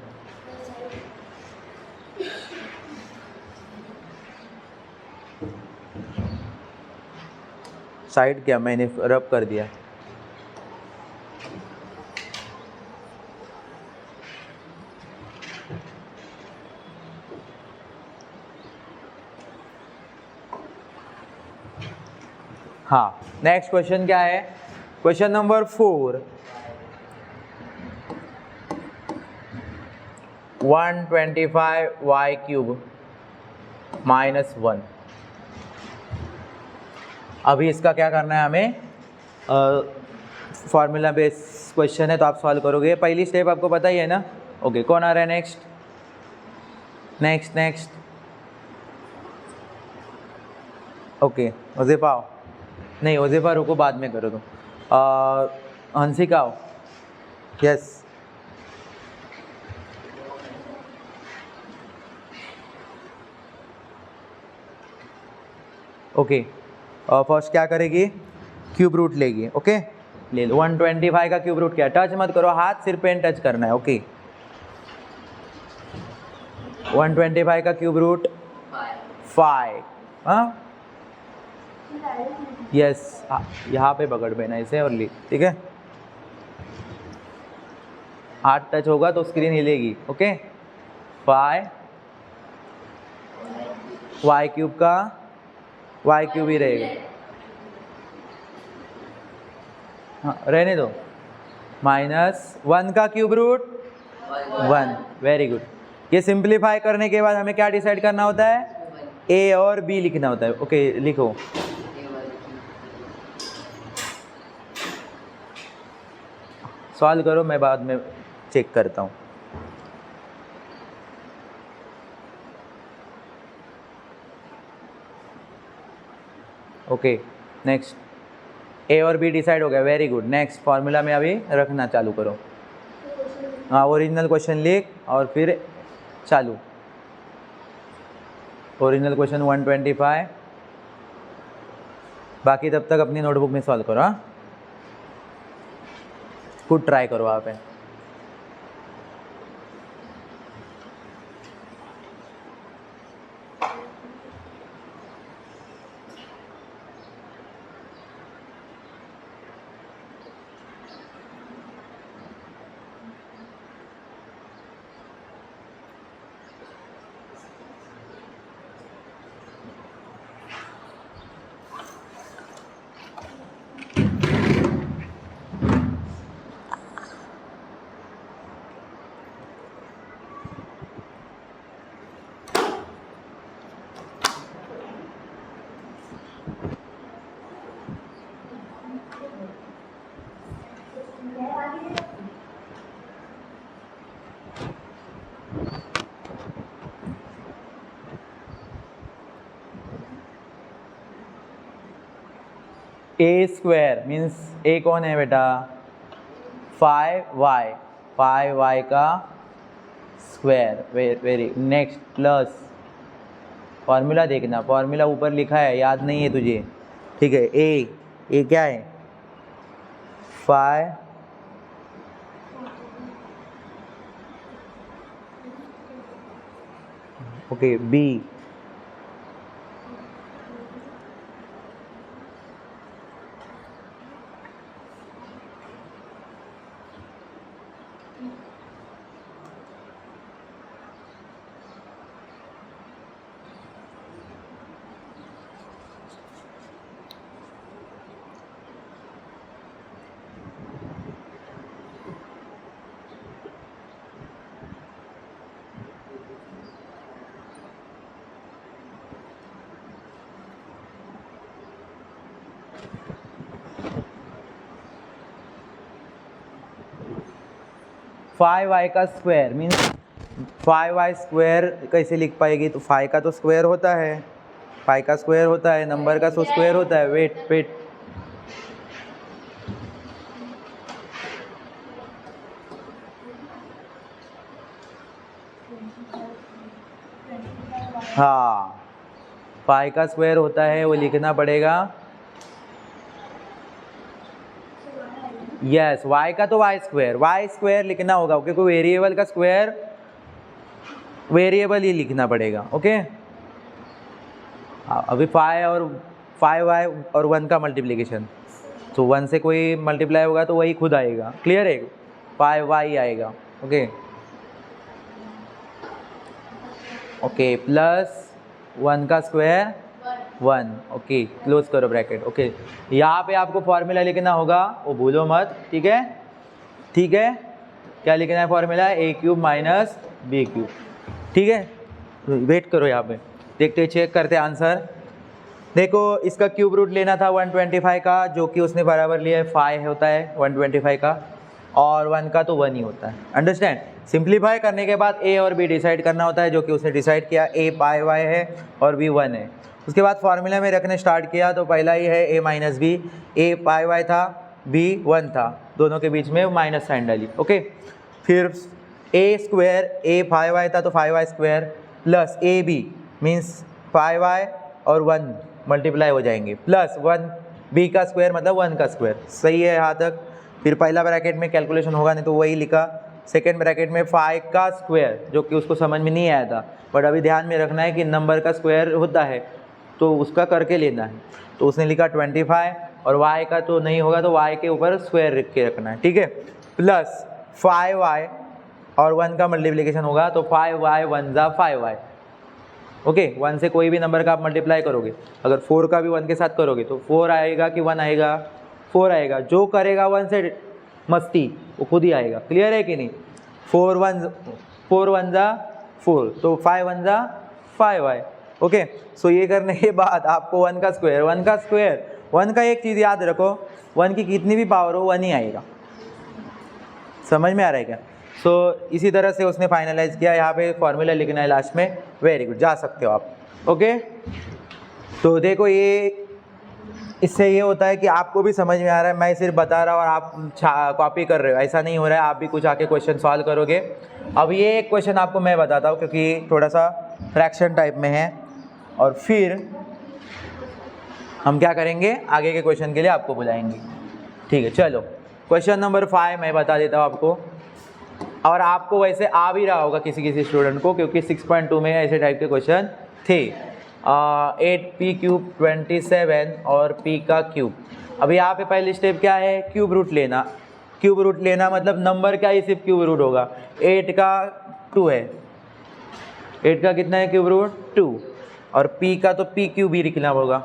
साइड क्या मैंने रब कर दिया, हाँ। नेक्स्ट क्वेश्चन क्या है, क्वेश्चन नंबर 4, 125y³ माइनस 1। अभी इसका क्या करना है हमें, फॉर्मूला बेस्ड क्वेश्चन है तो आप सॉल्व करोगे। पहली स्टेप आपको पता ही है ना, ओके। कौन आ रहा है नेक्स्ट, नेक्स्ट, ओके। वज़ीफ़ा आओ, नहीं वज़ीफ़ा रुको, बाद में करो तुम। हंसिका आओ, यस। ओके, फर्स्ट क्या करेगी, क्यूब रूट लेगी, ओके। ले लो, 125 का क्यूब रूट क्या, टच मत करो, हाथ सिर्फ पेन टच करना है, ओके। 125 का क्यूब रूट 5, हाँ यस, यहाँ पे पकड़ लेना इसे और लिख, ठीक है। हाथ टच होगा तो स्क्रीन हिलेगी, ओके। 5 y³ का y³ ही रहेगा, हाँ रहने दो, माइनस 1 का क्यूब रूट 1, वेरी गुड। ये सिंप्लीफाई करने के बाद हमें क्या डिसाइड करना होता है, a और b लिखना होता है, ओके लिखो। सॉल्व करो, मैं बाद में चेक करता हूँ। ओके नेक्स्ट, ए और बी डिसाइड हो गया, वेरी गुड। नेक्स्ट फार्मूला में अभी रखना चालू करो, हाँ ओरिजिनल क्वेश्चन लिख और फिर चालू। ओरिजिनल क्वेश्चन 125 बाकी तब तक अपनी नोटबुक में सॉल्व करो। हाँ, खुद ट्राई करो आप। ए स्क्वायर मीन्स ए कौन है बेटा? 5y, 5y का square. Very next plus formula देखना, फॉर्मूला ऊपर लिखा है, याद नहीं है तुझे? ठीक है। ए क्या है? 5 ओके। बी 5y का स्क्वायर मीन्स 5y स्क्वायर कैसे लिख पाएगी? तो 5 का तो स्क्वायर होता है, 5 का स्क्वायर होता है, नंबर का तो स्क्वायर होता है। वेट हाँ, 5 का स्क्वायर होता है, वो लिखना पड़ेगा। यस, y का तो y स्क्वायर लिखना होगा, क्योंकि वेरिएबल का स्क्वायर वेरिएबल ही लिखना पड़ेगा। ओके, अभी 5y और 1 का मल्टीप्लिकेशन, तो 1 से कोई मल्टीप्लाई होगा तो वही खुद आएगा। क्लियर है? 5y आएगा। ओके प्लस 1 का स्क्वायर 1। ओके, क्लोज करो ब्रैकेट। ओके, यहाँ पे आपको फॉर्मूला लिखना होगा, वो भूलो मत। ठीक है, क्या लिखना है फॉर्मूला? a³ minus b³। ठीक है, वेट करो, यहाँ पे देखते चेक करते आंसर। देखो, इसका क्यूब रूट लेना था 125 का, जो कि उसने बराबर लिया है 5 होता है 125 का, और 1 का तो 1 ही होता है। अंडरस्टैंड? सिंप्लीफाई करने के बाद a और b डिसाइड करना होता है, जो कि उसने डिसाइड किया। a पाई y है और b 1 है। उसके बाद फार्मूला में रखने स्टार्ट किया, तो पहला ही है a माइनस बी। a पाई y था, b 1 था, दोनों के बीच में माइनस साइन डाली। ओके, फिर a स्क्वायर, a 5y था तो 5y square plus a b means 5y और 1 मल्टीप्लाई हो जाएंगे, प्लस 1 b का स्क्वायर मतलब 1 का स्क्वायर। सही है यहाँ तक? फिर पहला ब्रैकेट में कैलकुलेशन होगा नहीं तो वही लिखा। सेकेंड ब्रैकेट में 5 का स्क्वायर, जो कि उसको समझ में नहीं आया था, बट अभी ध्यान में रखना है कि नंबर का स्क्वायर होता है तो उसका करके लेना है। तो उसने लिखा 25, और y का तो नहीं होगा तो y के ऊपर स्क्वायर रख के रखना है। ठीक है, प्लस 5y और 1 का मल्टीप्लिकेशन होगा, तो 5y 1 जा 5y। ओके, 1 से कोई भी नंबर का आप मल्टीप्लाई करोगे, अगर 4 का भी 1 के साथ करोगे तो 4 आएगा कि 1 आएगा? 4 आएगा। जो करेगा 1 से मस्ती वो खुद ही आएगा। क्लियर है कि नहीं? 4 1 जा 4, तो 5 1 जा 5y। ओके, सो ये करने के बाद आपको 1 का स्क्वायर 1 का एक चीज़ याद रखो, 1 की कितनी भी पावर हो 1 ही आएगा। समझ में आ रहा है क्या? सो इसी तरह से उसने फाइनलाइज किया। यहाँ पे फॉर्मूला लिखना है लास्ट में। वेरी गुड, जा सकते हो आप। ओके, तो देखो, ये इससे ये होता है कि आपको भी समझ में आ रहा है, मैं सिर्फ बता रहा हूँ और आप कॉपी कर रहे हो, ऐसा नहीं हो रहा है। आप भी कुछ आके क्वेश्चन सॉल्व करोगे। अब ये एक क्वेश्चन आपको मैं बताता हूँ, क्योंकि थोड़ा सा फ्रैक्शन टाइप में है, और फिर हम क्या करेंगे, आगे के क्वेश्चन के लिए आपको बुलाएंगे। ठीक है, चलो क्वेश्चन नंबर 5 मैं बता देता हूँ आपको, और आपको वैसे आ भी रहा होगा किसी किसी स्टूडेंट को, क्योंकि 6.2 में ऐसे टाइप के क्वेश्चन थे। 8p क्यूब 27 और p का क्यूब। अभी यहाँ पे पहली स्टेप क्या है, क्यूब रूट लेना। क्यूब रूट लेना मतलब नंबर का ही सिर्फ क्यूब रूट होगा। 8 का 2 है, 8 का कितना है क्यूब रूट 2, और p का तो p क्यूब ही लिखना होगा,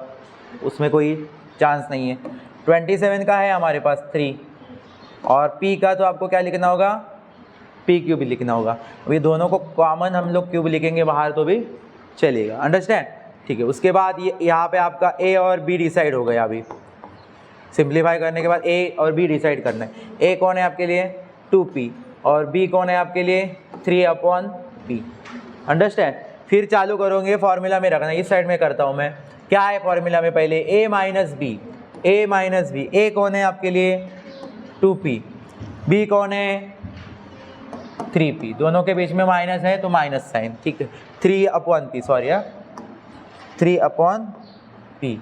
उसमें कोई चांस नहीं है। 27 का है हमारे पास 3, और p का तो आपको क्या लिखना होगा, p क्यूब ही लिखना होगा। अभी दोनों को कॉमन हम लोग क्यूब लिखेंगे बाहर तो भी चलेगा, अंडरस्टैंड। ठीक है, उसके बाद ये यहाँ पे आपका a और b डिसाइड हो गया। अभी सिंप्लीफाई करने के बाद a और b डिसाइड करना है। a कौन है आपके लिए 2p, और b कौन है आपके लिए 3/p, अंडरस्टैंड। फिर चालू करोगे फॉर्मूला में रखना, इस साइड में करता हूँ मैं। क्या है फॉर्मूला में, पहले a माइनस b। a कौन है आपके लिए 2p, b कौन है 3p, दोनों के बीच में माइनस है तो माइनस साइन, ठीक है। 3/p, sorry 3/p।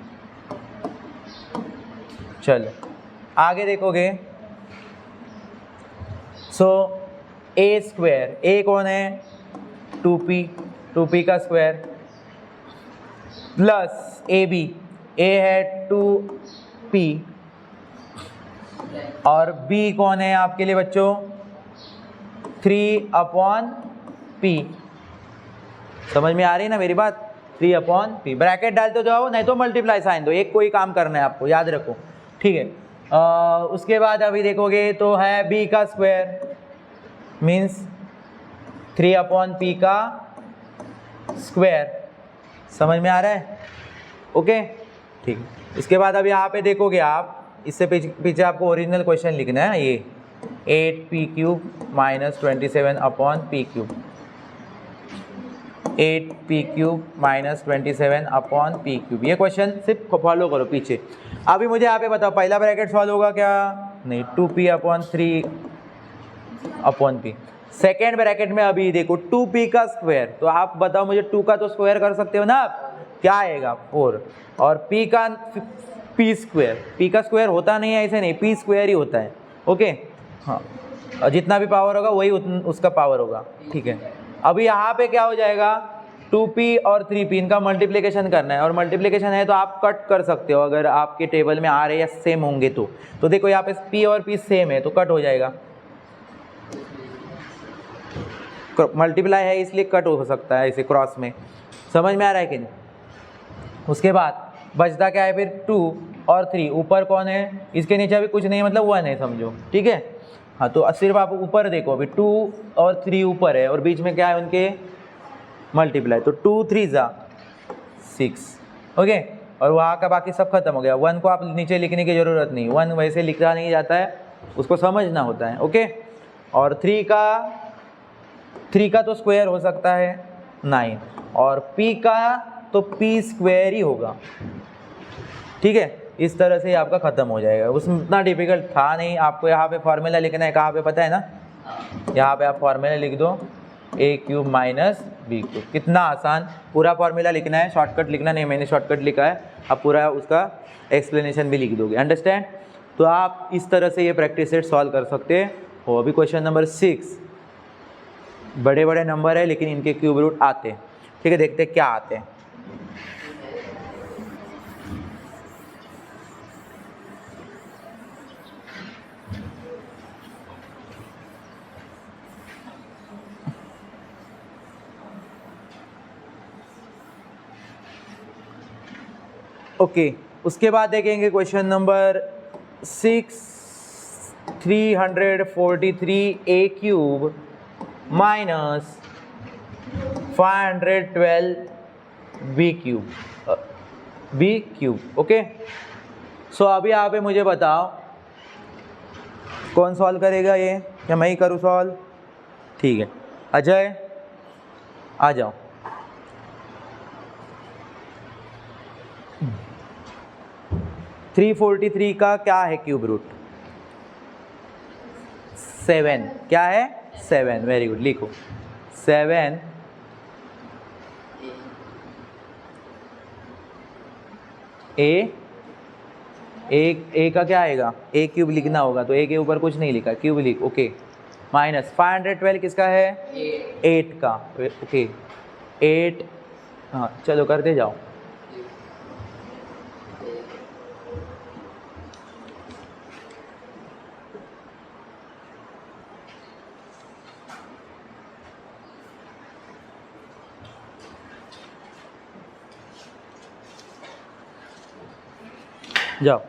चलो आगे देखोगे, सो a स्क्वायर, a कौन है 2p का स्क्वायर, प्लस ab, a है 2p, और b कौन है आपके लिए बच्चों 3/p। समझ में आ रही है ना मेरी बात, 3/p। ब्रैकेट डालते जाओ, नहीं तो मल्टीप्लाई साइन दो, एक कोई काम करना है आपको, याद रखो, ठीक है। उसके बाद अभी देखोगे तो है b का स्क्वायर मीन्स 3/p का स्क्वायर। समझ में आ रहा है, ओके ठीक है। इसके बाद अब यहाँ पे देखोगे आप, इससे पीछे आपको ओरिजिनल क्वेश्चन लिखना है, ये 8p cube minus 27/p cube, 8p cube minus 27/p cube. ये क्वेश्चन सिर्फ फॉलो करो पीछे। अभी मुझे यहाँ पे बताओ, पहला ब्रैकेट सॉल्व होगा क्या, नहीं 2p/3/p। सेकेंड ब्रैकेट में अभी देखो 2p का स्क्वायर, तो आप बताओ मुझे 2 का तो स्क्वायर कर सकते हो ना आप, क्या आएगा 4, और p का p स्क्वायर, p का स्क्वायर होता नहीं है ऐसे नहीं, p स्क्वायर ही होता है, ओके हाँ, और जितना भी पावर होगा वही उसका पावर होगा, ठीक है। अभी यहाँ पे क्या हो जाएगा, 2p और 3p इनका मल्टीप्लिकेशन करना है, और मल्टीप्लिकेशन है तो आप कट कर सकते हो अगर आपके टेबल में आ रहे या सेम होंगे तो देखो यहाँ पे p और p सेम है तो कट हो जाएगा, मल्टीप्लाई है इसलिए कट हो सकता है ऐसे क्रॉस में। समझ में आ रहा है कि नहीं। उसके बाद बचता क्या है फिर 2 और 3, ऊपर कौन है, इसके नीचे अभी कुछ नहीं है मतलब 1 है समझो, ठीक है हाँ। तो सिर्फ आप ऊपर देखो, अभी 2 और 3 ऊपर है और बीच में क्या है उनके मल्टीप्लाई, तो 2 3 जा 6, ओके। और वहाँ का बाकी सब खत्म हो गया। 1 को आप नीचे लिखने की ज़रूरत नहीं, 1 वैसे लिखा नहीं जाता है, उसको समझना होता है, ओके। और 3 का तो स्क्वायर हो सकता है 9, और p का तो p स्क्वायर ही होगा, ठीक है। इस तरह से आपका ख़त्म हो जाएगा, उसमें उतना डिफिकल्ट था नहीं। आपको यहाँ पे फॉर्मूला लिखना है, कहाँ पे पता है ना, यहाँ पे आप फॉर्मूला लिख दो a cube minus b cube, कितना आसान। पूरा फॉर्मूला लिखना है, शॉर्टकट लिखना नहीं, मैंने शॉर्टकट लिखा है, आप पूरा उसका एक्सप्लेनेशन भी लिख दोगे, अंडरस्टैंड। तो आप इस तरह से ये प्रैक्टिस सेट सॉल्व कर सकते हो। अभी क्वेश्चन नंबर 6, बड़े बड़े नंबर है लेकिन इनके क्यूब रूट आते हैं, ठीक है। देखते क्या आते हैं। ओके उसके बाद देखेंगे question number 6, 343 a cube minus 512 b cube, okay. So अभी यहाँ पे मुझे बताओ कौन सॉल्व करेगा ये, या मैं ही करूँ सॉल्व, ठीक है। अजय आ जाओ। थ्री 43 का क्या है क्यूब रूट, 7, क्या है 7, वेरी गुड, लिखो 7 a ए का क्या आएगा, ए क्यूब लिखना होगा, तो ए के ऊपर कुछ नहीं लिखा, क्यूब लिख, ओके। माइनस 512 किसका है, 8 का, ओके 8, हाँ चलो करते जाओ। जाओ।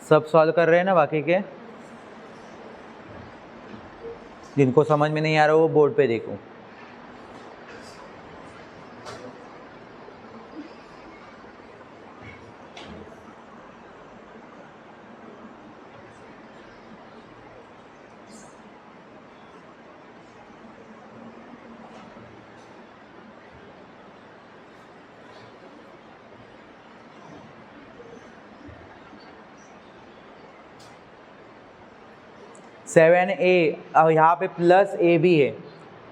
सब सॉल्व कर रहे हैं ना बाकी के? जिनको समझ में नहीं आ रहा वो बोर्ड पे देखो। सेवन ए, और यहाँ पे प्लस ए भी है,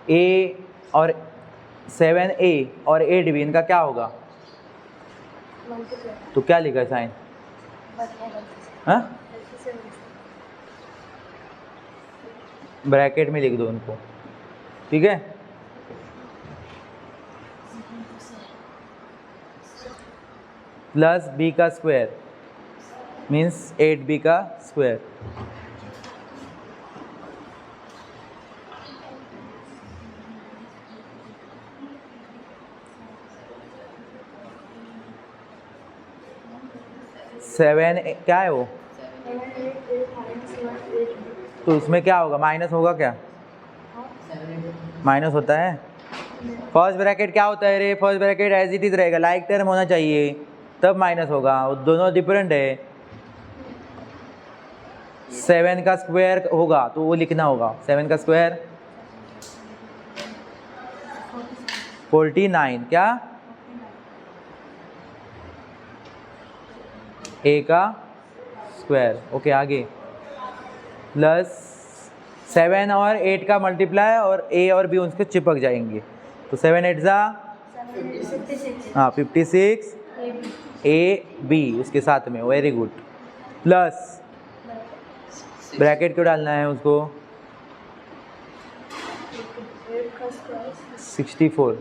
ए और 7a और 8b इनका क्या होगा, तो क्या लिखा है साइन, हाँ ब्रैकेट में लिख दो उनको, ठीक है। प्लस बी का स्क्वायर मीन्स 8b का स्क्वायर, सेवन क्या है वो, तो उसमें क्या होगा, माइनस होगा क्या, माइनस होता है। फर्स्ट ब्रैकेट क्या होता है रे, first bracket as it is रहेगा, लाइक टर्म होना चाहिए तब माइनस होगा, दोनों डिफरेंट है। 7 का स्क्वायर होगा तो वो लिखना होगा, 7 का स्क्वायर 49, क्या ए का स्क्वायर, ओके आगे। प्लस 7 और 8 का मल्टीप्लाई और ए और बी उनके चिपक जाएंगे, तो 7 8 जा, हाँ 56 ए बी उसके साथ में, वेरी गुड। प्लस ब्रैकेट क्यों डालना है उसको, 64,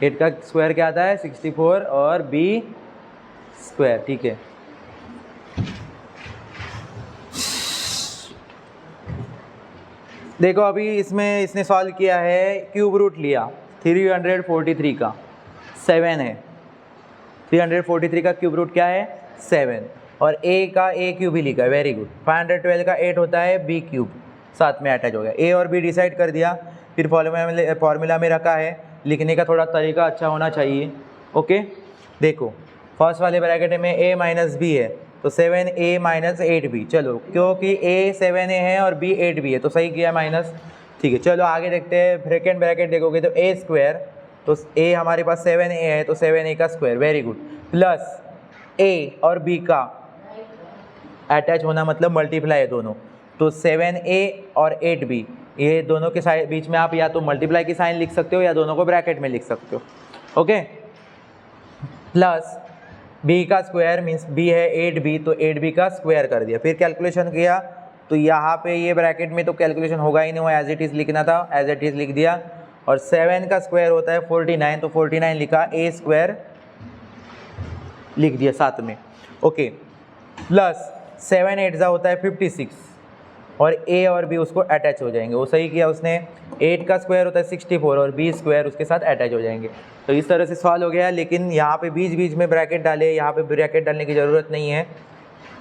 8 का स्क्वायर क्या आता है 64 और बी स्क्वायर, ठीक है। देखो अभी इसमें इसने सॉल्व किया है, क्यूब रूट लिया 343 का, 7 है, 343 का क्यूब रूट क्या है 7, और ए का ए क्यूब ही लिखा है, वेरी गुड। 512 का 8 होता है बी क्यूब, साथ में अटैच हो गया, ए और बी डिसाइड कर दिया, फिर फॉर्मूला में रखा है, लिखने का थोड़ा तरीका अच्छा होना चाहिए, ओके। देखो फर्स्ट वाले ब्रैकेट में a माइनस बी है, तो 7a माइनस 8b, चलो क्योंकि a 7a है और b 8b है तो सही किया माइनस, ठीक है। चलो आगे देखते हैं, सेकेंड ब्रैकेट देखोगे तो a स्क्वायर, तो a हमारे पास 7a है तो 7a का square, very good. Plus a और b का अटैच होना मतलब मल्टीप्लाई है दोनों, तो 7a और 8b ये दोनों के बीच में आप या तो मल्टीप्लाई की साइन लिख सकते हो या दोनों को ब्रैकेट में लिख सकते हो, ओके। प्लस b का स्क्वायर मीन्स b है 8b, तो 8b का स्क्वायर कर दिया, फिर कैलकुलेशन किया तो यहाँ पे ये ब्रैकेट में तो कैलकुलेशन होगा ही नहीं, वो एज इट इज़ लिखना था, एज इट इज़ लिख दिया। और 7 का स्क्वायर होता है 49, तो 49 लिखा, a स्क्वायर लिख दिया साथ में, ओके। प्लस 7 8 होता है 56, और a और b उसको अटैच हो जाएंगे, वो सही किया उसने। 8 का स्क्वायर होता है 64 और b स्क्वायर उसके साथ अटैच हो जाएंगे, तो इस तरह से सॉल्व हो गया। लेकिन यहाँ पे बीच बीच में ब्रैकेट डाले, यहाँ पे ब्रैकेट डालने की ज़रूरत नहीं है,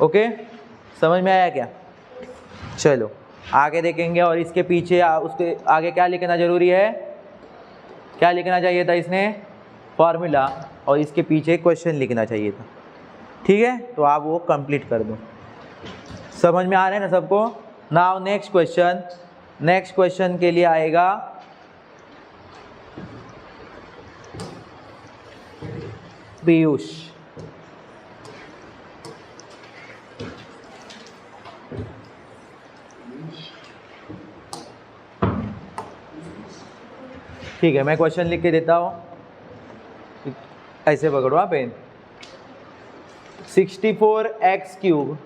ओके। समझ में आया क्या? चलो आगे देखेंगे, और इसके पीछे उसके आगे क्या लिखना ज़रूरी है, क्या लिखना चाहिए था इसने? फॉर्मूला, और इसके पीछे क्वेश्चन लिखना चाहिए था। ठीक है, तो आप वो कंप्लीट कर दो। समझ में आ रहा है ना सबको? Now next question. Next question के लिए आएगा पीयूष। ठीक है, मैं क्वेश्चन लिख के देता हूँ, ऐसे पकड़ो आप pen. 64x³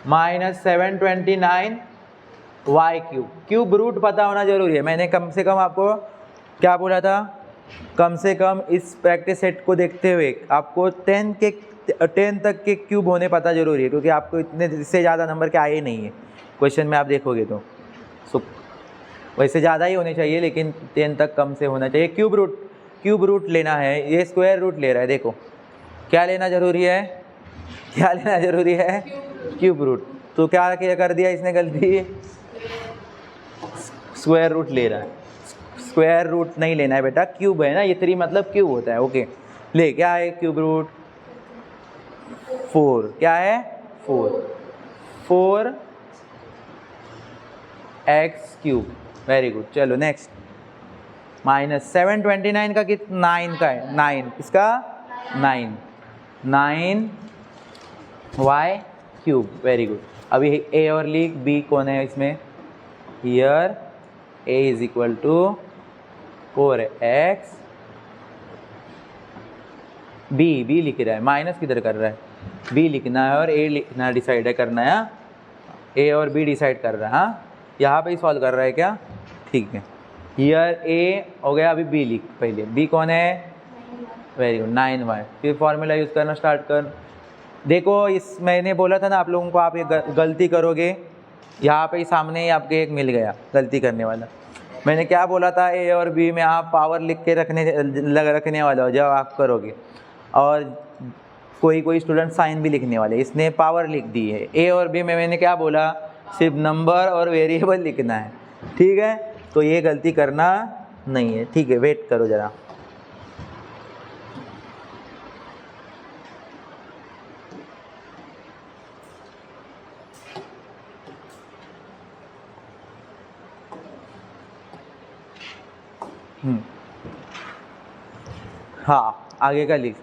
minus 729 y³ cube root पता होना जरूरी है। मैंने कम से कम आपको क्या बोला था? कम से कम इस प्रैक्टिस सेट को देखते हुए आपको 10 तक के क्यूब होने पता जरूरी है, क्योंकि आपको इतने इससे ज़्यादा नंबर के आए ही नहीं है क्वेश्चन में, आप देखोगे तो। सो वैसे ज़्यादा ही होने चाहिए, लेकिन 10 तक कम से होना चाहिए। क्यूब रूट लेना है, ये स्क्वायर रूट ले रहा है। देखो क्या लेना ज़रूरी है? क्या लेना ज़रूरी है? Cube root. तो क्या कर दिया इसने गलती? स्क्वायर रूट ले रहा है। स्क्वायर रूट नहीं लेना है बेटा, क्यूब है ना, ये 3 मतलब क्यूब होता है। ओके, ले क्या है क्यूब रूट? 4। क्या है? 4 x³ वेरी गुड। चलो नेक्स्ट। माइनस 729 का कितना? 9 का है। 9 इसका 9 y³ वेरी गुड। अभी a और लिख, b कौन है इसमें? Here a is equal to 4x, b लिख रहा है, माइनस किधर कर रहा है? b लिखना है और a लिखना डिसाइड है करना है। a और b डिसाइड कर रहा है। हाँ, यहाँ पे ही सॉल्व कर रहा है क्या? ठीक है, हियर a हो गया, अभी b लिख पहले। b कौन है? Very good, 9y। फिर फॉर्मूला यूज़ करना स्टार्ट कर। देखो इस मैंने बोला था ना आप लोगों को, आप ये गलती करोगे, यहाँ पे ही सामने ही आपके एक मिल गया गलती करने वाला। मैंने क्या बोला था? a और b में आप पावर लिख के रखने वाले हो जब आप करोगे, और कोई स्टूडेंट साइन भी लिखने वाले। इसने पावर लिख दी है। a और b में मैंने क्या बोला? सिर्फ नंबर और वेरिएबल लिखना है। ठीक है, तो ये गलती करना नहीं है। ठीक है, वेट करो ज़रा। हाँ, आगे का लिख।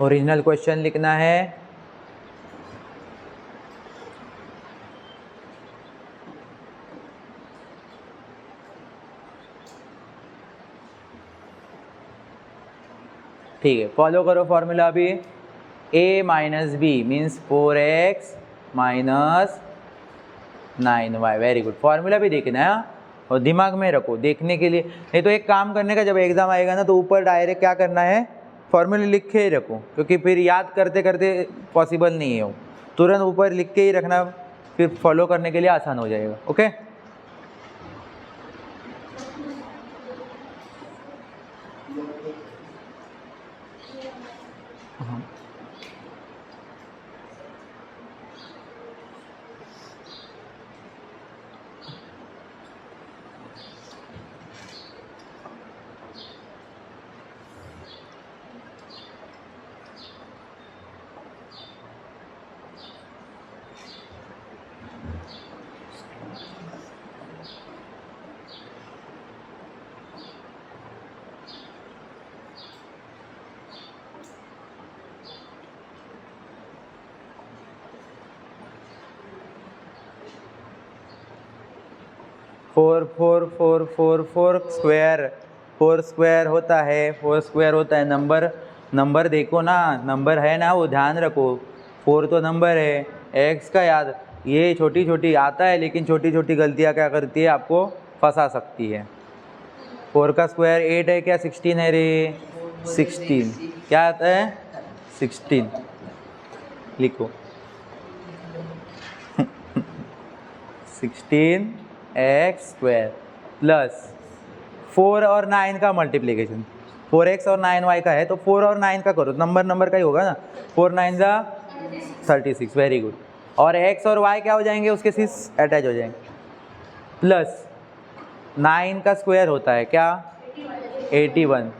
ओरिजिनल क्वेश्चन लिखना है। ठीक है, फॉलो करो फॉर्मूला। अभी a minus b means 4x minus 9y। Very good. Formula भी देखना है और दिमाग में रखो देखने के लिए। नहीं तो एक काम करने का, जब एग्ज़ाम आएगा ना तो ऊपर डायरेक्ट क्या करना है? फॉर्मूला लिख के ही रखो, क्योंकि फिर याद करते करते पॉसिबल नहीं है वो। तुरंत ऊपर लिख के ही रखना, फिर फॉलो करने के लिए आसान हो जाएगा। ओके, फोर स्क्वायर, 4 स्क्वायर होता है, 4 स्क्वायर होता है। नंबर देखो ना, नंबर है ना, वो ध्यान रखो। 4 तो नंबर है, x का याद। ये छोटी छोटी आता है, लेकिन छोटी छोटी गलतियाँ क्या करती है? आपको फंसा सकती है। 4 का स्क्वायर 8 है क्या? 16 है रे। 16 क्या आता है? 16 लिखो। 16x² प्लस 4 और 9 का मल्टीप्लिकेशन। 4x और 9y का है, तो 4 और 9 का करो। नंबर का ही होगा ना। 4 9 जा 36। Very good. और x और y क्या हो जाएंगे? उसके 6 अटैच हो जाएंगे। प्लस 9 का स्क्वायर होता है क्या? 81।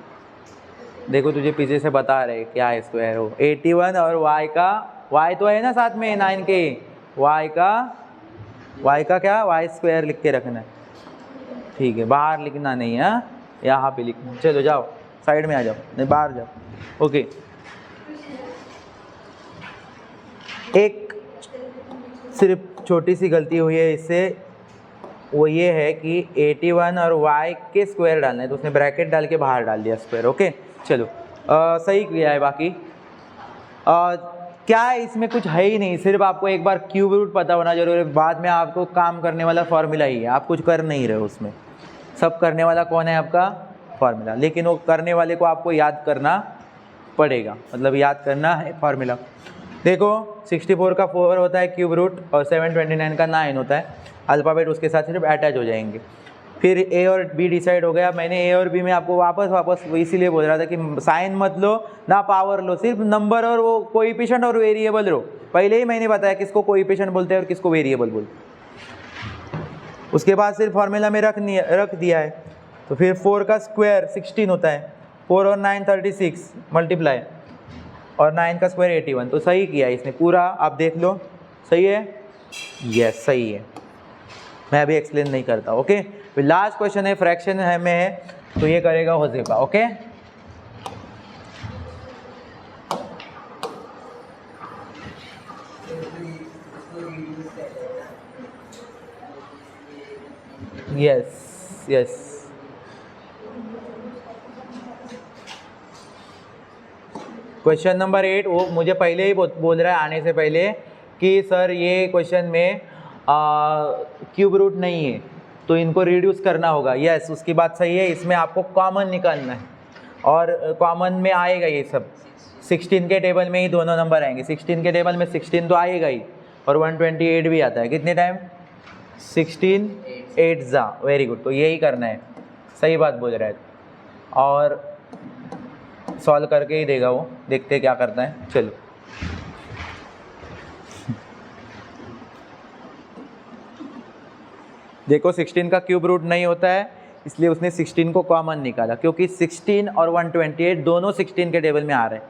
देखो तुझे पीछे से बता रहे क्या है स्क्वायर हो, 81 और y का, y तो है ना साथ में 9 के, y का क्या, y स्क्वायर लिख के रखना है, ठीक है, बाहर लिखना नहीं है, यहाँ पे लिखना। चलो जाओ साइड में आ जाओ, नहीं बाहर जाओ। ओके, एक सिर्फ छोटी सी गलती हुई है इससे, वो ये है कि 81 और y के स्क्वायर डालना है, तो उसने ब्रैकेट डाल के बाहर डाल दिया स्क्वायर। ओके चलो, सही किया है। बाकी क्या है इसमें, कुछ है ही नहीं, सिर्फ आपको एक बार क्यूब रूट पता होना जरूरी है। बाद में आपको काम करने वाला फॉर्मूला ही है, आप कुछ कर नहीं रहे हो उसमें, सब करने वाला कौन है आपका, फॉर्मूला। लेकिन वो करने वाले को आपको याद करना पड़ेगा, मतलब याद करना है फॉर्मूला। देखो 64 का 4 होता है क्यूब रूट और 729 का 9 होता है, अल्फ़ाबेट उसके साथ सिर्फ अटैच हो जाएंगे। फिर ए और बी डिसाइड हो गया। मैंने ए और बी में आपको वापस इसीलिए बोल रहा था कि साइन मत लो ना पावर लो, सिर्फ नंबर और वो कोएफिशिएंट और वेरिएबल लो। पहले ही मैंने बताया किसको कोएफिशिएंट बोलते हैं और किसको वेरिएबल बोलते हैं। उसके बाद सिर्फ फॉर्मूला में रख दिया है। तो फिर 4 का स्क्वायर 16 होता है, 4 और 9 36 मल्टीप्लाई, और 9 का स्क्वायर 81। तो सही किया इसने पूरा, आप देख लो सही है, यस सही है। मैं अभी एक्सप्लेन नहीं करता। ओके, फिर लास्ट क्वेश्चन है, फ्रैक्शन है में है, तो ये करेगा Huzefa. Okay yes yes. Question number 8 वो मुझे पहले ही बोल रहा है आने से पहले कि सर ये क्वेश्चन में क्यूब रूट नहीं है तो इनको रिड्यूस करना होगा। यस, उसकी बात सही है। इसमें आपको कॉमन निकालना है और कॉमन में आएगा ये सब। 16 के टेबल में ही दोनों नंबर आएंगे, 16 के टेबल में 16 तो आएगा ही और 128 भी आता है। कितने टाइम? 16 8 जा, वेरी गुड। तो यही करना है, सही बात बोल रहा है। और सॉल्व करके ही देगा वो, देखते क्या करता है। चलो देखो 16 का क्यूब रूट नहीं होता है, इसलिए उसने 16 को कॉमन निकाला, क्योंकि 16 और 128 दोनों 16 के टेबल में आ रहे हैं,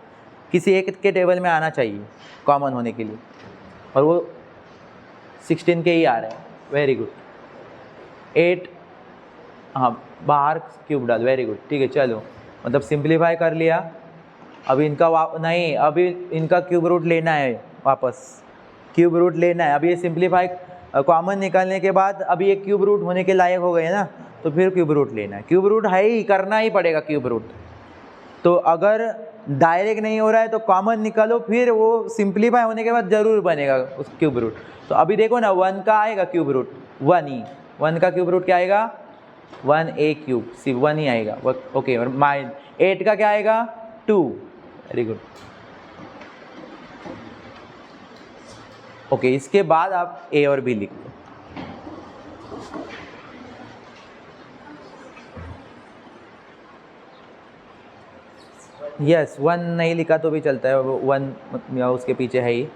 किसी एक के टेबल में आना चाहिए कॉमन होने के लिए, और वो 16 के ही आ रहे हैं। Very good. 8, हाँ बाहर क्यूब डाल, वेरी गुड, ठीक है। चलो मतलब सिंप्लीफाई कर लिया। अभी इनका नहीं, अभी इनका क्यूब रूट लेना है, वापस क्यूब रूट लेना है। अभी ये सिंप्लीफाई कॉमन निकालने के बाद अभी ये क्यूब रूट होने के लायक हो गए ना, तो फिर क्यूब रूट लेना है। क्यूब रूट है ही, करना ही पड़ेगा क्यूब रूट। तो अगर डायरेक्ट नहीं हो रहा है तो कॉमन निकालो, फिर वो सिंप्लीफाई होने के बाद ज़रूर बनेगा उस क्यूब रूट। तो अभी देखो ना 1 का आएगा क्यूब रूट 1 ही, 1 का क्यूब रूट क्या आएगा 1a क्यूब, सिर्फ 1 ही आएगा। ओके, और माइन 8 का क्या आएगा 2, वेरी गुड। ओके, इसके बाद आप a और b लिख दो। यस, 1 नहीं लिखा तो भी चलता है, 1 उसके पीछे है ही।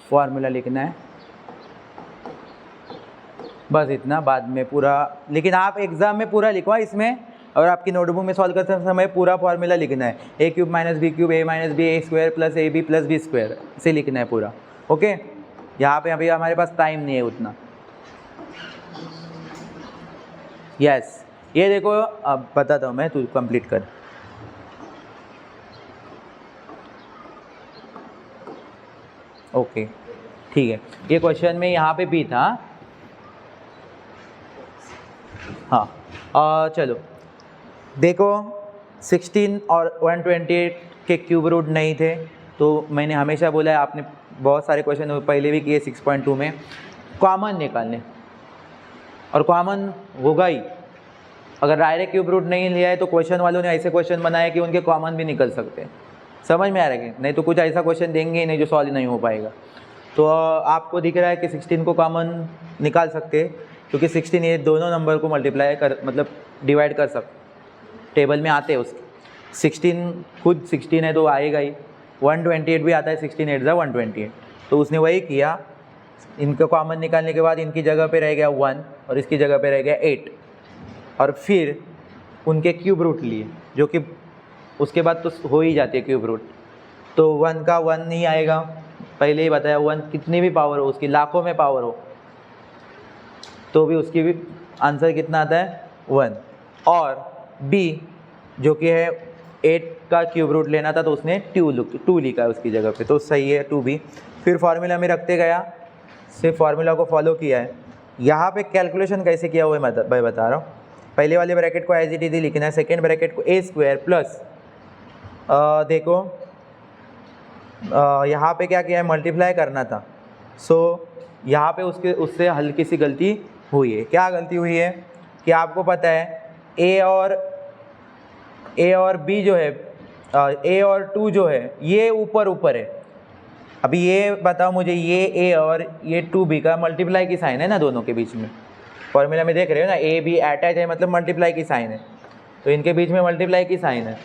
फॉर्मूला लिखना है, बस इतना। बाद में पूरा, लेकिन आप एग्जाम में पूरा लिखवा इसमें, और आपकी नोटबुक में सॉल्व करते समय पूरा फॉर्मूला लिखना है। a cube minus b cube, a minus b a square plus a b plus b square, इसे लिखना है पूरा। ओके, यहाँ पे अभी हमारे पास टाइम नहीं है उतना। यस, ये देखो अब बताता हूँ मैं, तू कंप्लीट कर। ओके ठीक है, ये क्वेश्चन में यहाँ पे भी था। हाँ चलो देखो 16 और 128 के क्यूब रूट नहीं थे, तो मैंने हमेशा बोला है आपने बहुत सारे क्वेश्चन पहले भी किए 6.2 में, कॉमन निकालने, और कॉमन होगा ही। अगर डायरेक्ट क्यूब रूट नहीं लिया है तो क्वेश्चन वालों ने ऐसे क्वेश्चन बनाए कि उनके कॉमन भी निकल सकते हैं। समझ में आ रहा है? नहीं तो कुछ ऐसा क्वेश्चन देंगे ही नहीं जो सॉल्व नहीं हो पाएगा। तो आपको दिख रहा है कि 16 को कॉमन निकाल सकते, क्योंकि 16 ये दोनों नंबर को मल्टीप्लाई कर मतलब डिवाइड कर सकते, टेबल में आते हैं उसके। 16 खुद 16 है तो आएगा ही, 128 भी आता है, 16 8 128। तो उसने वही किया, इनका कॉमन निकालने के बाद इनकी जगह पे रह गया 1 और इसकी जगह पे रह गया 8, और फिर उनके क्यूब रूट लिए, जो कि उसके बाद तो हो ही जाती है क्यूब रूट। तो 1 का 1 नहीं आएगा, पहले ही बताया 1 कितनी भी पावर हो उसकी, लाखों में पावर हो तो भी उसकी भी आंसर कितना आता है 1। और b जो कि है 8 का क्यूब रूट लेना था तो उसने 2 लिखा है उसकी जगह पे, तो सही है 2b। फिर फार्मूला में रखते गया, सिर्फ फार्मूला को फॉलो किया है। यहाँ पे कैलकुलेशन कैसे किया हुआ है मैं बता रहा हूँ। पहले वाले ब्रैकेट को एज इट इज लिखना है, सेकेंड ब्रैकेट को a स्क्वायर प्लस देखो यहाँ पे क्या किया है, मल्टीप्लाई करना था। सो यहाँ पे उससे हल्की सी गलती हुई है। क्या गलती हुई है कि आपको पता है a और b जो है, a और 2 जो है ये ऊपर है। अभी ये बताओ मुझे, ये a और ये 2b का मल्टीप्लाई की साइन है ना दोनों के बीच में, फॉर्मूला में देख रहे हो ना, a b अटैच है मतलब मल्टीप्लाई की साइन है, तो इनके बीच में मल्टीप्लाई की साइन है।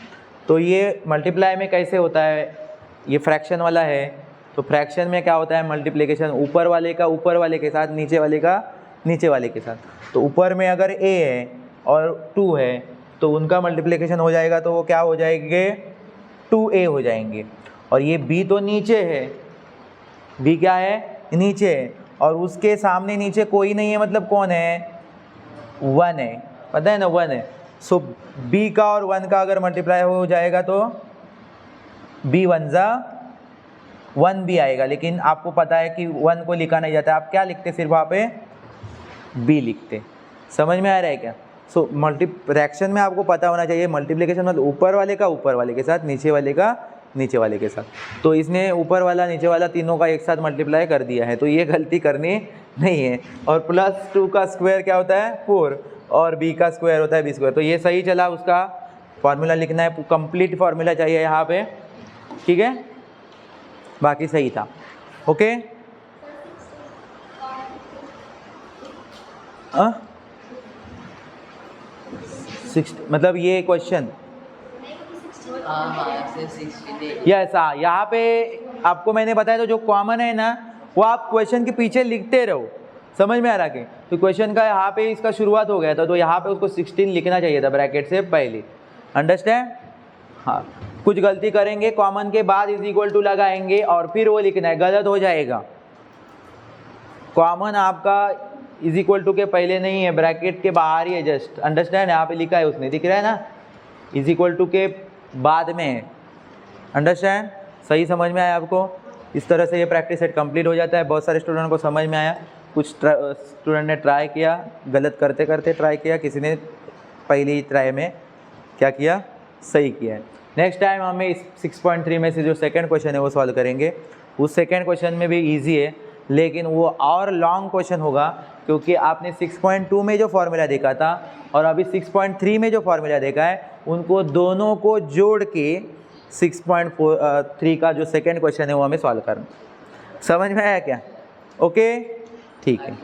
तो ये मल्टीप्लाई में कैसे होता है, ये फ्रैक्शन वाला है, तो फ्रैक्शन में क्या होता है, मल्टीप्लिकेशन ऊपर वाले का ऊपर वाले के साथ, नीचे वाले का नीचे वाले के साथ। तो ऊपर में अगर a है और 2 है तो उनका मल्टीप्लिकेशन हो जाएगा, तो वो क्या हो जाएंगे 2a हो जाएंगे। और ये b तो नीचे है, b क्या है नीचे है, और उसके सामने नीचे कोई नहीं है, मतलब कौन है 1 है, पता है ना 1 है। सो b का और 1 का अगर मल्टीप्लाई हो जाएगा तो b 1 जा 1 भी आएगा, लेकिन आपको पता है कि 1 को लिखा नहीं जाता, आप क्या लिखते सिर्फ वहाँ पे b लिखते। समझ में आ रहा है क्या? सो फ्रैक्शन में आपको पता होना चाहिए मल्टीप्लिकेशन मतलब ऊपर वाले का ऊपर वाले के साथ, नीचे वाले का नीचे वाले के साथ। तो इसने ऊपर वाला नीचे वाला तीनों का एक साथ मल्टीप्लाई कर दिया है, तो ये गलती करनी नहीं है। और प्लस 2 का स्क्वायर क्या होता है 4, और b का स्क्वायर होता है b स्क्वायर। तो ये सही चला, उसका फार्मूला लिखना है, कंप्लीट फार्मूला चाहिए यहाँ पे, ठीक है, बाकी सही था। ओके मतलब ये क्वेश्चन यस, हाँ यहाँ पे आपको मैंने बताया तो जो कॉमन है ना वो आप क्वेश्चन के पीछे लिखते रहो। समझ में आ रहा है? तो क्वेश्चन का यहाँ पे इसका शुरुआत हो गया था, तो यहाँ पे उसको 16 लिखना चाहिए था ब्रैकेट से पहले। अंडरस्टैंड? हाँ, कुछ गलती करेंगे, कॉमन के बाद इज इक्वल टू लगाएंगे और फिर वो लिखना है, गलत हो जाएगा। कॉमन आपका इज इक्वल टू के पहले नहीं है, ब्रैकेट के बाहर ही है जस्ट। अंडरस्टैंड? यहाँ पे लिखा है उसने, दिख रहा है ना, इज इक्वल टू के बाद में है। अंडरस्टैंड? सही समझ में आया आपको? इस तरह से ये प्रैक्टिस सेट कंप्लीट हो जाता है। बहुत सारे स्टूडेंट को समझ में आया, कुछ स्टूडेंट ने ट्राई किया, गलत करते करते ट्राई किया, किसी ने पहली ट्राई में क्या किया, सही किया है। नेक्स्ट टाइम हमें इस 6.3 में से जो सेकंड क्वेश्चन है वो सॉल्व करेंगे। उस सेकंड क्वेश्चन में भी इजी है, लेकिन वो और लॉन्ग क्वेश्चन होगा, क्योंकि आपने 6.2 में जो फॉर्मूला देखा था और अभी 6.3 में जो फॉर्मूला देखा है, उनको दोनों को जोड़ के 6.3 का जो सेकंड क्वेश्चन है वो हमें सॉल्व करना। समझ में आया क्या? ओके, ठीक है।